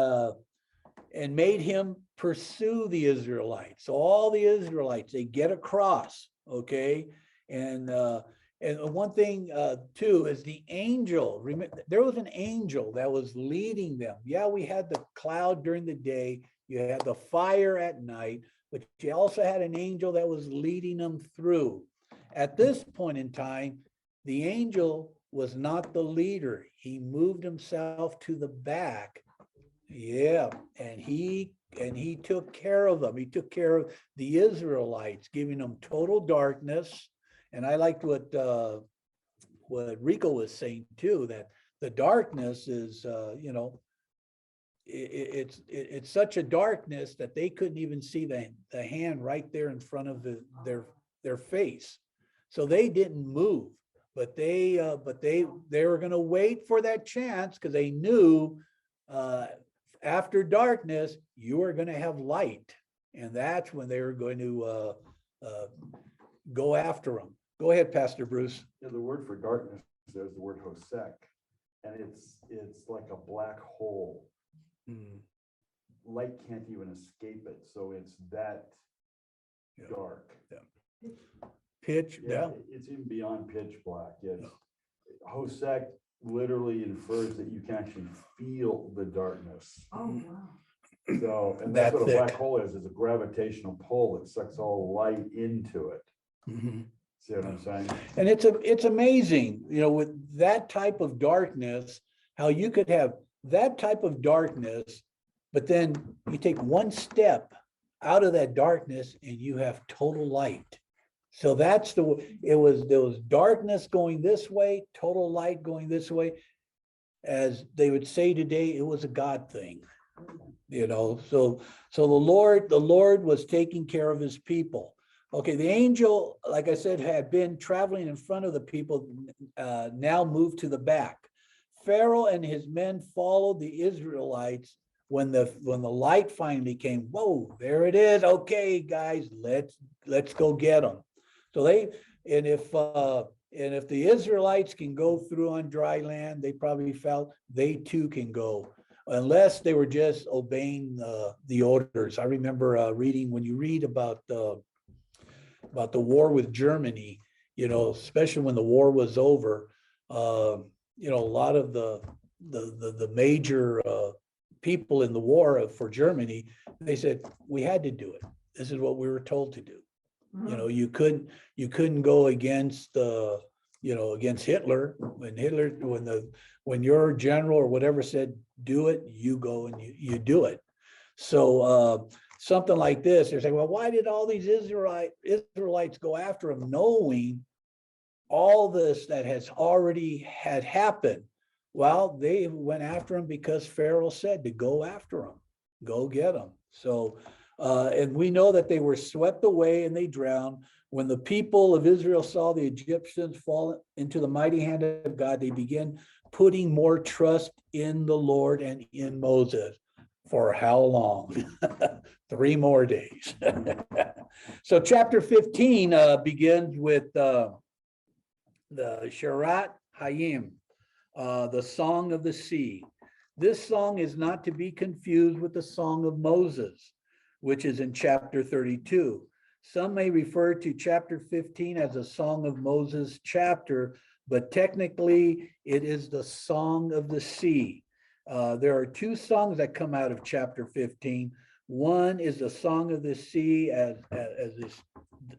made him pursue the Israelites. So all the Israelites, they get across, okay? And one thing too is the angel. Remember, there was an angel that was leading them. Yeah, we had the cloud during the day, you had the fire at night, but you also had an angel that was leading them through. At this point in time, the angel was not the leader. He moved himself to the back. Yeah, and he took care of them. He took care of the Israelites, giving them total darkness. And I liked what Rico was saying too, that the darkness is, it's such a darkness that they couldn't even see the hand right there in front of their face. So they didn't move, but they were going to wait for that chance, because they knew after darkness, you are going to have light. And that's when they were going to go after them. Go ahead, Pastor Bruce. Yeah, the word for darkness, there's the word hosek, and it's like a black hole. Light can't even escape it. So it's that dark. Yeah. Pitch, yeah. It's even beyond pitch black. Yes. Hosek literally infers that you can actually feel the darkness. Oh, wow. So, and that's what a That's black it. hole is a gravitational pull that sucks all light into it. Mhm. See what I'm saying? And it's amazing, with that type of darkness, how you could have that type of darkness, but then you take one step out of that darkness and you have total light. So there was darkness going this way, total light going this way. As they would say today, it was a God thing, so the Lord was taking care of his people. Okay, the angel, like I said, had been traveling in front of the people, now moved to the back. Pharaoh and his men followed the Israelites. When the light finally came, whoa, there it is. Okay, guys, let's go get them. So if the Israelites can go through on dry land, they probably felt they too can go, unless they were just obeying the orders. I remember reading, when you read about the war with Germany, especially when the war was over, a lot of the major people in the war for Germany, they said, we had to do it. This is what we were told to do. You couldn't go against against Hitler. When your general or whatever said do it, you go and you do it. So something like this, they're saying, well, why did all these Israelites go after him, knowing all this that has already had happened? Well, they went after him because Pharaoh said to go after him, go get him. So, and we know that they were swept away and they drowned. When the people of Israel saw the Egyptians fall into the mighty hand of God, they began putting more trust in the Lord and in Moses. For how long? 3 more days. So chapter 15 begins with the Shirat Hayim, the Song of the Sea. This song is not to be confused with the Song of Moses, which is in chapter 32. Some may refer to chapter 15 as a Song of Moses chapter, but technically it is the Song of the Sea. There are 2 songs that come out of chapter 15. One is the Song of the Sea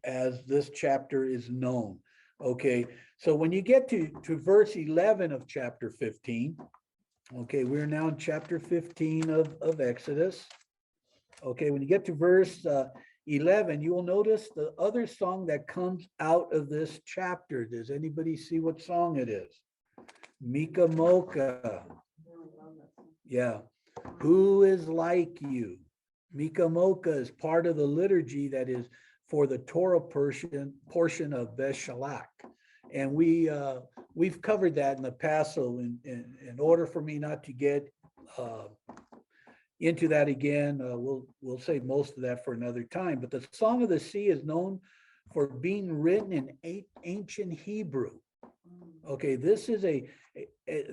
as this chapter is known. Okay, so when you get to verse 11 of chapter 15, okay, we're now in chapter 15 of Exodus. Okay, when you get to verse 11, you will notice the other song that comes out of this chapter. Does anybody see what song it is? Mika Mocha. Yeah. Who is like you? Mika Mocha is part of the liturgy that is for the Torah portion of Beshalach. And we've covered that in the past. So in order for me not to get into that again, we'll save most of that for another time. But the Song of the Sea is known for being written in ancient Hebrew. Okay, this is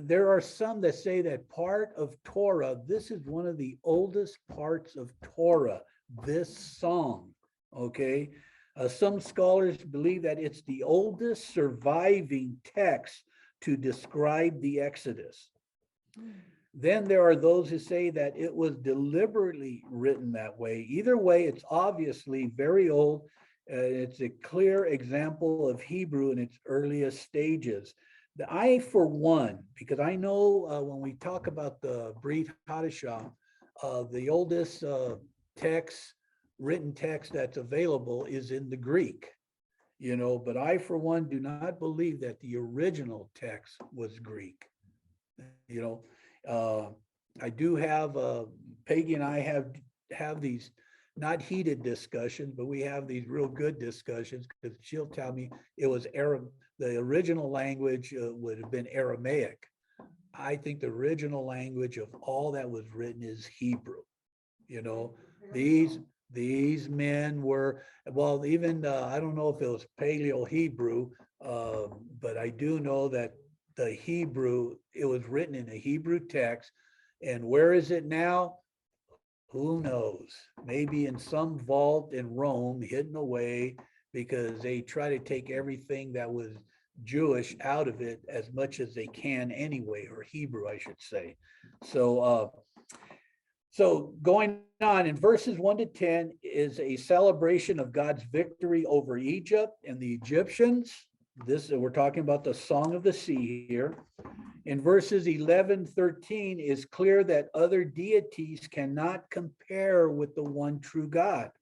there are some that say that part of Torah, this is one of the oldest parts of Torah, this song. Okay, some scholars believe that it's the oldest surviving text to describe the Exodus. Then there are those who say that it was deliberately written that way. Either way, it's obviously very old. It's a clear example of Hebrew in its earliest stages. I, for one, because I know when we talk about the Brit Hadashah, the oldest written text that's available is in the Greek, but I, for one, do not believe that the original text was Greek. I do have, Peggy and I have these not heated discussions, but we have these real good discussions because she'll tell me it was Arab. The original language would have been Aramaic. I think the original language of all that was written is Hebrew. These men were, well, even, I don't know if it was Paleo Hebrew, but I do know that the Hebrew, it was written in a Hebrew text. And where is it now? Who knows? Maybe in some vault in Rome, hidden away, because they try to take everything that was Jewish out of it as much as they can anyway, or Hebrew, I should say. So going on in verses 1 to 10 is a celebration of God's victory over Egypt and the Egyptians. We're talking about the Song of the Sea here. In verses 11-13 is clear that other deities cannot compare with the one true God.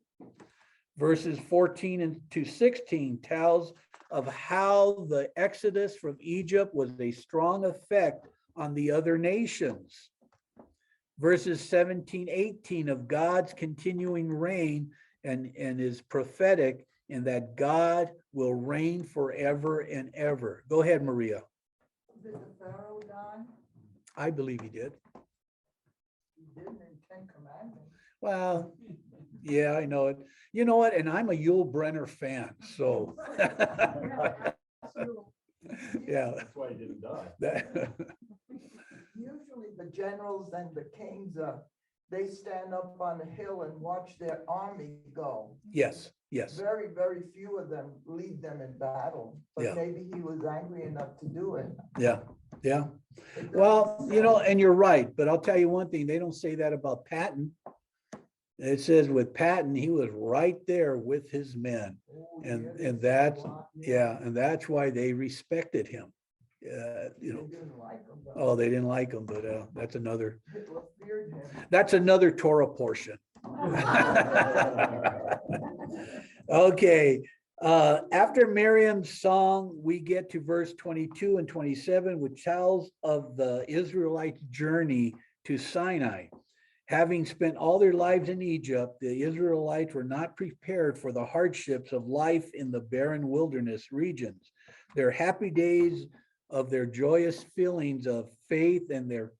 Verses 14 to 16 tells of how the exodus from Egypt was a strong effect on the other nations. Verses 17-18 of God's continuing reign and is prophetic in that God will reign forever and ever. Go ahead, Maria. Did the Pharaoh die? I believe he did. He didn't in 10 Commandments. Well, yeah, I know it. You know what? And I'm a Yul Brenner fan, so. Yeah. That's why he didn't die. Usually the generals and the kings, they stand up on a hill and watch their army go. Yes. Very, very few of them lead them in battle, Yeah. but maybe he was angry enough to do it. Yeah. It Well, doesn't say. and you're right, but I'll tell you one thing, they don't say that about Patton. It says with Patton, he was right there with his men. Oh, And yeah, they that's, say a lot, yeah, and that's why they respected him. They didn't like him, but Oh, they didn't like him, but that's another Hitler feared him. Torah portion. Okay, after Miriam's song, we get to verse 22 and 27, which tells of the Israelites' journey to Sinai. Having spent all their lives in Egypt, the Israelites were not prepared for the hardships of life in the barren wilderness regions. Their happy days of their joyous feelings of faith and their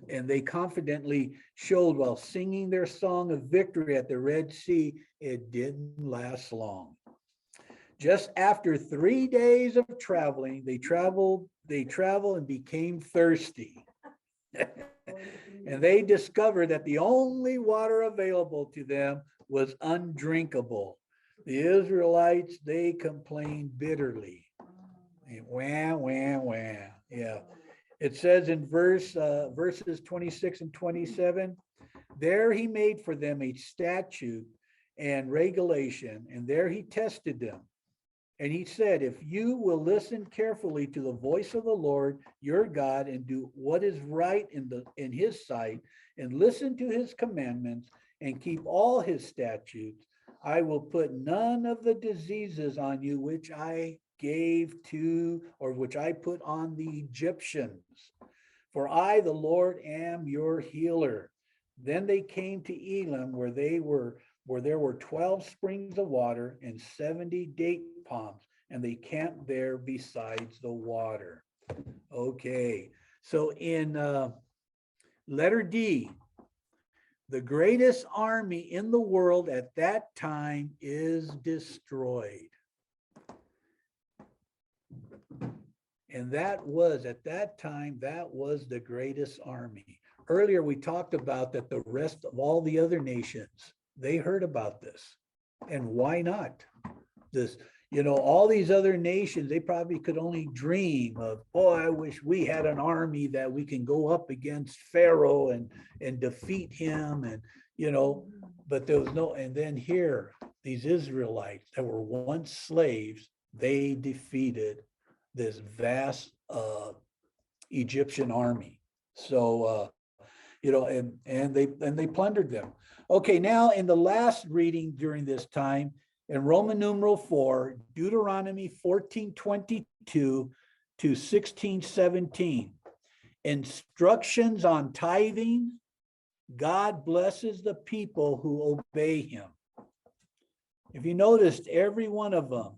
and they confidently showed while singing their song of victory at the Red Sea, it didn't last long. Just after 3 days of traveling, they traveled and became thirsty. And they discovered that the only water available to them was undrinkable. The Israelites, they complained bitterly. Wah, wah, wah. Yeah. It says in verses 26 and 27, there he made for them a statute and regulation, and there he tested them. And he said, if you will listen carefully to the voice of the Lord your God and do what is right in his sight, and listen to his commandments and keep all his statutes, I will put none of the diseases on you which I gave to, or which I put on the Egyptians. For I, the Lord, am your healer. Then they came to Elim, where there were 12 springs of water and 70 date palms, and they camped there besides the water. Okay, so in letter D, the greatest army in the world at that time is destroyed. And that was, at that time, that was the greatest army. Earlier, we talked about that the rest of all the other nations, they heard about this. And why not? This, all these other nations, they probably could only dream of, oh, I wish we had an army that we can go up against Pharaoh and defeat him. And, but there was no, and then here, these Israelites that were once slaves, they defeated this vast Egyptian army. So, and they plundered them. Okay, now in the last reading during this time, in Roman numeral 4, Deuteronomy 14:22 to 16:17, instructions on tithing. God blesses the people who obey him. If you noticed, every one of them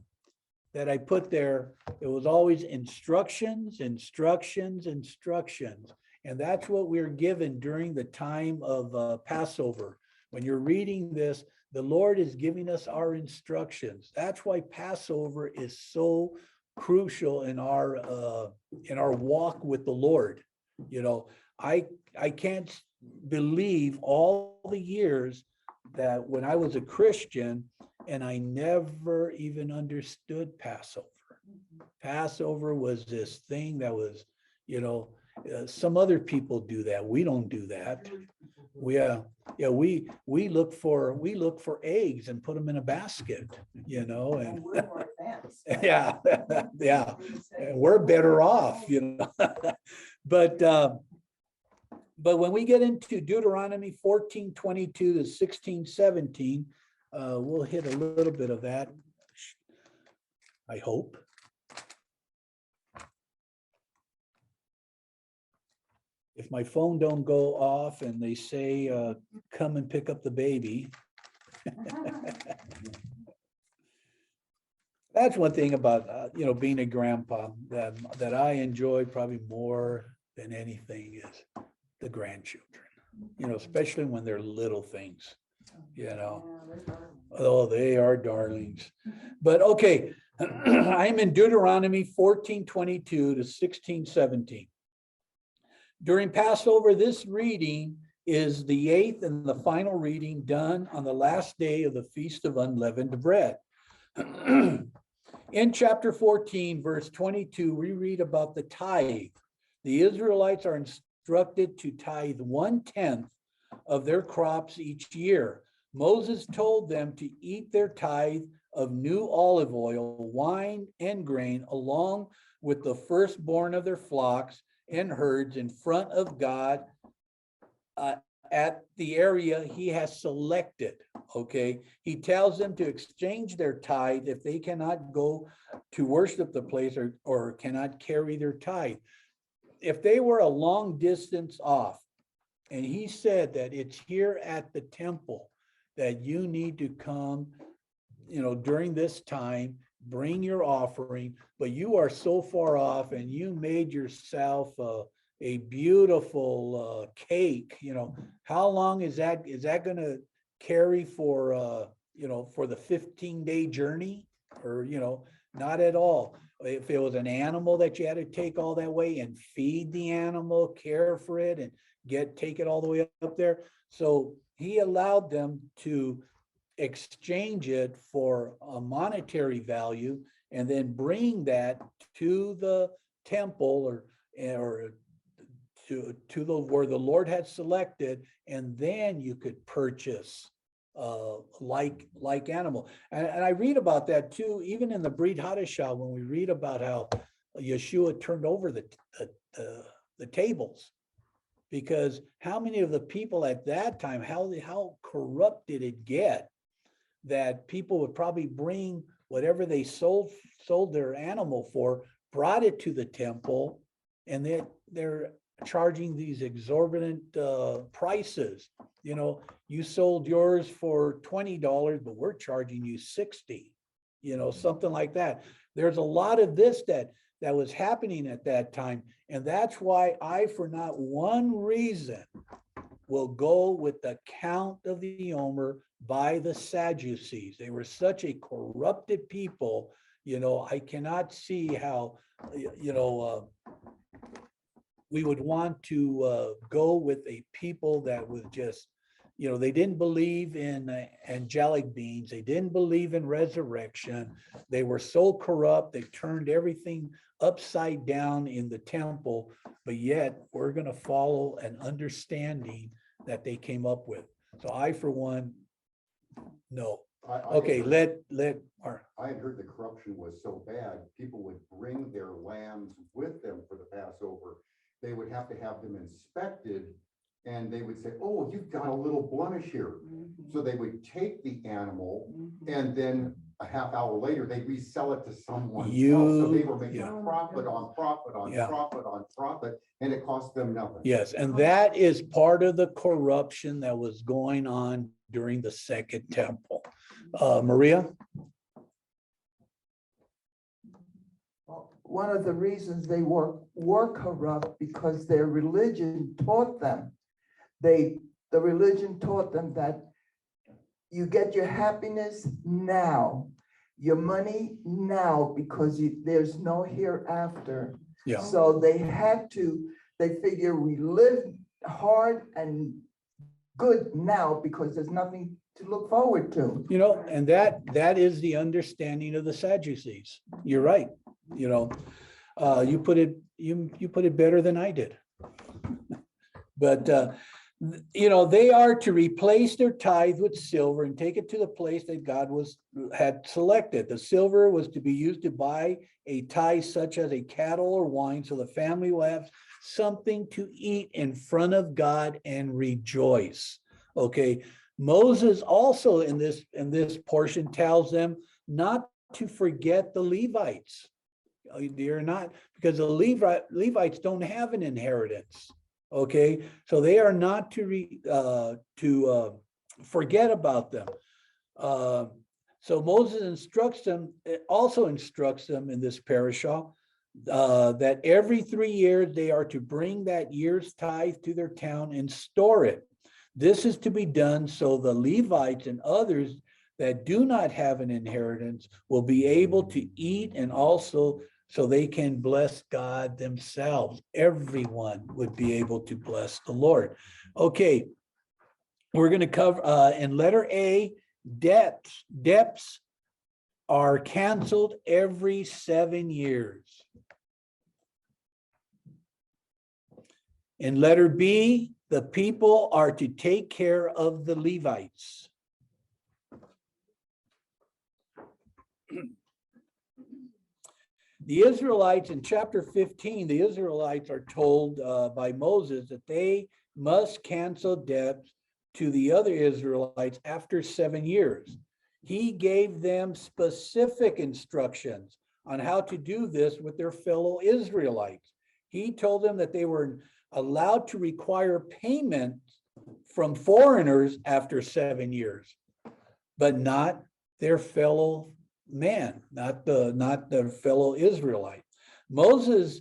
that I put there, it was always instructions, instructions, instructions. And that's what we're given during the time of Passover. When you're reading this, the Lord is giving us our instructions. That's why Passover is so crucial in our walk with the Lord. I can't believe all the years that when I was a Christian and I never even understood Passover. Passover was this thing that was, some other people do that. We don't do that. We look for eggs and put them in a basket, and And we're more advanced. yeah, yeah, we're better off, But when we get into Deuteronomy 14:22 to 16:17, we'll hit a little bit of that, I hope. If my phone don't go off and they say, come and pick up the baby. That's one thing about, being a grandpa that I enjoy probably more than anything is the grandchildren, especially when they're little things, Oh, they are darlings. But okay, I'm in Deuteronomy 14:22 to 16:17. During Passover, this reading is the 8th and the final reading done on the last day of the Feast of Unleavened Bread. In chapter 14, verse 22, we read about the tithe. The Israelites are instructed to tithe 1/10 of their crops each year. Moses told them to eat their tithe of new olive oil, wine, and grain, along with the firstborn of their flocks and herds in front of God at the area he has selected. Okay, he tells them to exchange their tithe if they cannot go to worship the place or cannot carry their tithe. If they were a long distance off, and he said that it's here at the temple that you need to come, during this time, bring your offering, but you are so far off and you made yourself, a beautiful cake, how long is that gonna carry for, for the 15-day journey? Or, not at all. If it was an animal that you had to take all that way and feed the animal, care for it and take it all the way up there. So he allowed them to exchange it for a monetary value and then bring that to the temple or to the where the Lord had selected, and then you could purchase like animal. And I read about that too, even in the Brit Hadashah, when we read about how Yeshua turned over the tables. Because how many of the people at that time, how corrupt did it get that people would probably bring whatever they sold their animal for, brought it to the temple, and they're charging these exorbitant prices. You sold yours for $20, but we're charging you $60, something like that. There's a lot of this that was happening at that time. And that's why I, for not one reason, will go with the count of the Omer by the Sadducees. They were such a corrupted people. I cannot see how, we would want to go with a people that was just, they didn't believe in angelic beings. They didn't believe in resurrection. They were so corrupt. They turned everything upside down in the temple, but yet we're going to follow an understanding that they came up with. So I, for one, no. Okay, I had heard the corruption was so bad, people would bring their lambs with them for the Passover. They would have to have them inspected, and they would say, oh, you've got a little blemish here. So they would take the animal, and then a half hour later, they'd resell it to someone else. So they were making profit on profit on profit on profit, and it cost them nothing. Yes, and that is part of the corruption that was going on during the Second Temple. Maria? One of the reasons they were corrupt because their religion taught them. The religion taught them that you get your happiness now, your money now, because there's no hereafter. Yeah. So they figure we live hard and good now because there's nothing to look forward to. And that is the understanding of the Sadducees. You're right. You put it better than I did. But they are to replace their tithe with silver and take it to the place that God had selected. The silver was to be used to buy a tithe such as a cattle or wine, so the family will have something to eat in front of God and rejoice. Okay. Moses also in this portion tells them not to forget the Levites. They're not, because the Levites don't have an inheritance. Okay, so they are not to forget about them. So Moses also instructs them in this parashah that every 3 years they are to bring that year's tithe to their town and store it. This is to be done so the Levites and others that do not have an inheritance will be able to eat, and also so they can bless God themselves. Everyone would be able to bless the Lord. Okay, we're going to cover in letter A, debts are canceled every 7 years. In letter B, the people are to take care of the Levites. The Israelites in chapter 15, the Israelites are told by Moses that they must cancel debts to the other Israelites after 7 years. He gave them specific instructions on how to do this with their fellow Israelites. He told them that they were allowed to require payment from foreigners after 7 years, but not their fellow man, not their fellow Israelite. Moses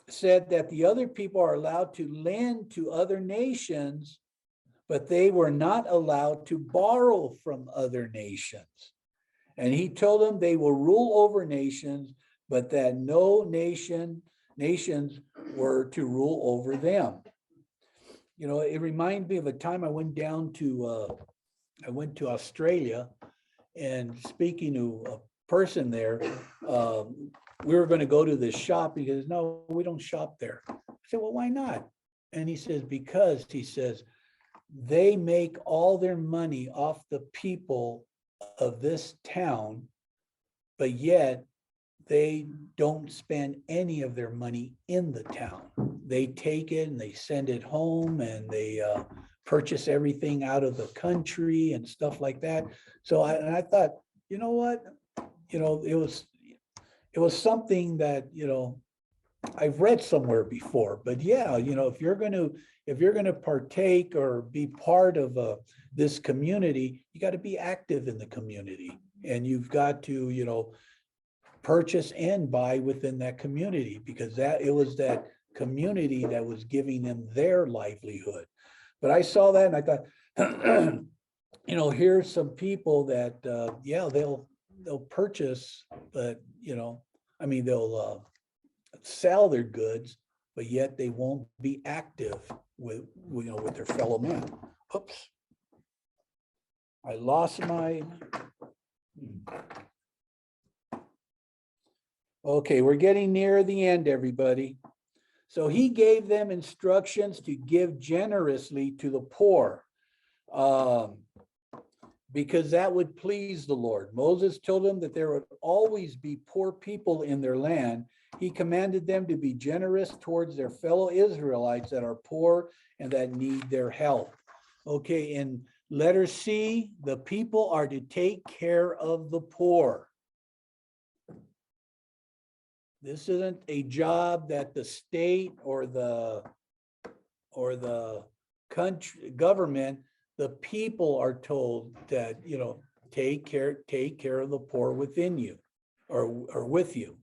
said that the other people are allowed to lend to other nations, but they were not allowed to borrow from other nations. And he told them they will rule over nations, but that no nations were to rule over them. You know, it reminded me of a time I went to Australia, and speaking to a person there, we were going to go to this shop. He goes, no, we don't shop there. I said, well, why not? And he says, because he says, they make all their money off the people of this town, but yet they don't spend any of their money in the town. They take it and they send it home, and they purchase everything out of the country and stuff like that. So I thought, you know what, you know, it was something that, you know, I've read somewhere before. But yeah, you know, if you're going to partake or be part of this community, you got to be active in the community, and you've got to, you know, purchase and buy within that community, because it was that community that was giving them their livelihood. But I saw that and I thought, you know, here's some people that, yeah, they'll purchase, but, you know, I mean, they'll sell their goods, but yet they won't be active with, you know, with their fellow man. Oops. I lost my. Okay, we're getting near the end, everybody. So he gave them instructions to give generously to the poor, because that would please the Lord. Moses told them that there would always be poor people in their land. He commanded them to be generous towards their fellow Israelites that are poor and that need their help. Okay, in letter C, the people are to take care of the poor. This isn't a job that the state or the country government, the people are told that, you know, take care of the poor within you or with you.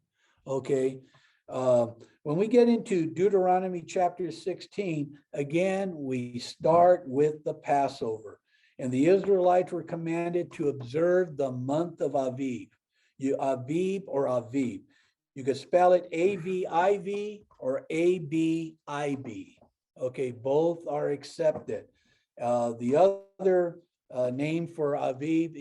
Okay. When we get into Deuteronomy chapter 16, again, we start with the Passover, and the Israelites were commanded to observe the month of Aviv. Aviv or Aviv. You could spell it A-V-I-V or A-B-I-B. Okay, both are accepted. The other name for Aviv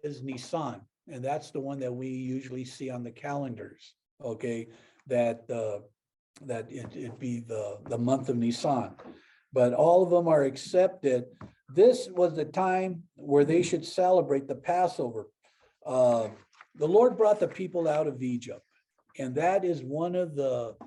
is Nisan, and that's the one that we usually see on the calendars. Okay, that it be the month of Nisan, but all of them are accepted. This was the time where they should celebrate the Passover. The Lord brought the people out of Egypt. And that is one of the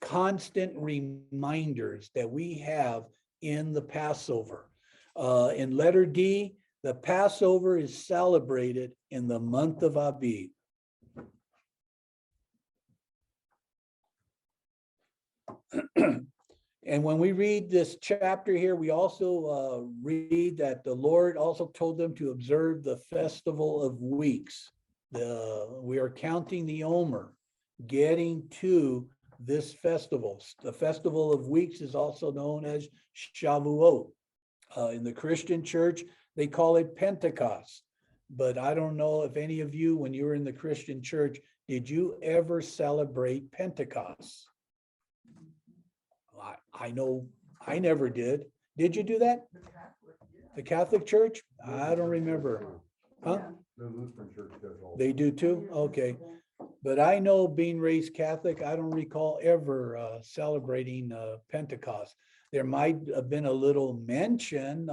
constant reminders that we have in the Passover. In letter D, the Passover is celebrated in the month of Aviv. And when we read this chapter here, we also read that the Lord also told them to observe the Festival of Weeks. We are counting the Omer, getting to this festival. The Festival of Weeks is also known as Shavuot. In the Christian church, they call it Pentecost. But I don't know if any of you, when you were in the Christian church, did you ever celebrate Pentecost? I know I never did. Did you do that? The Catholic Church? I don't remember. Huh? The Lutheran Church does all. They do too? Okay. But I know, being raised Catholic, I don't recall ever celebrating Pentecost. There might have been a little mention,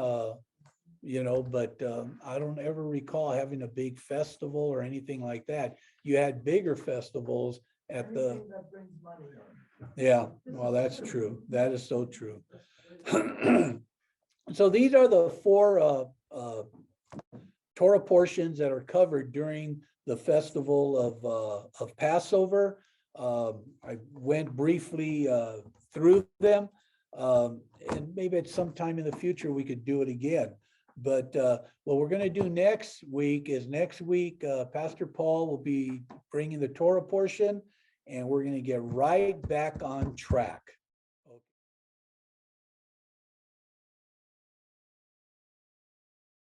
you know, but I don't ever recall having a big festival or anything like that. You had bigger festivals at the, Anything that brings money in. yeah, well, that's true. That is so true. So these are the four Torah portions that are covered during the festival of Passover. I went briefly through them, and maybe at some time in the future we could do it again. But what we're going to do next week is Pastor Paul will be bringing the Torah portion, and we're gonna get right back on track.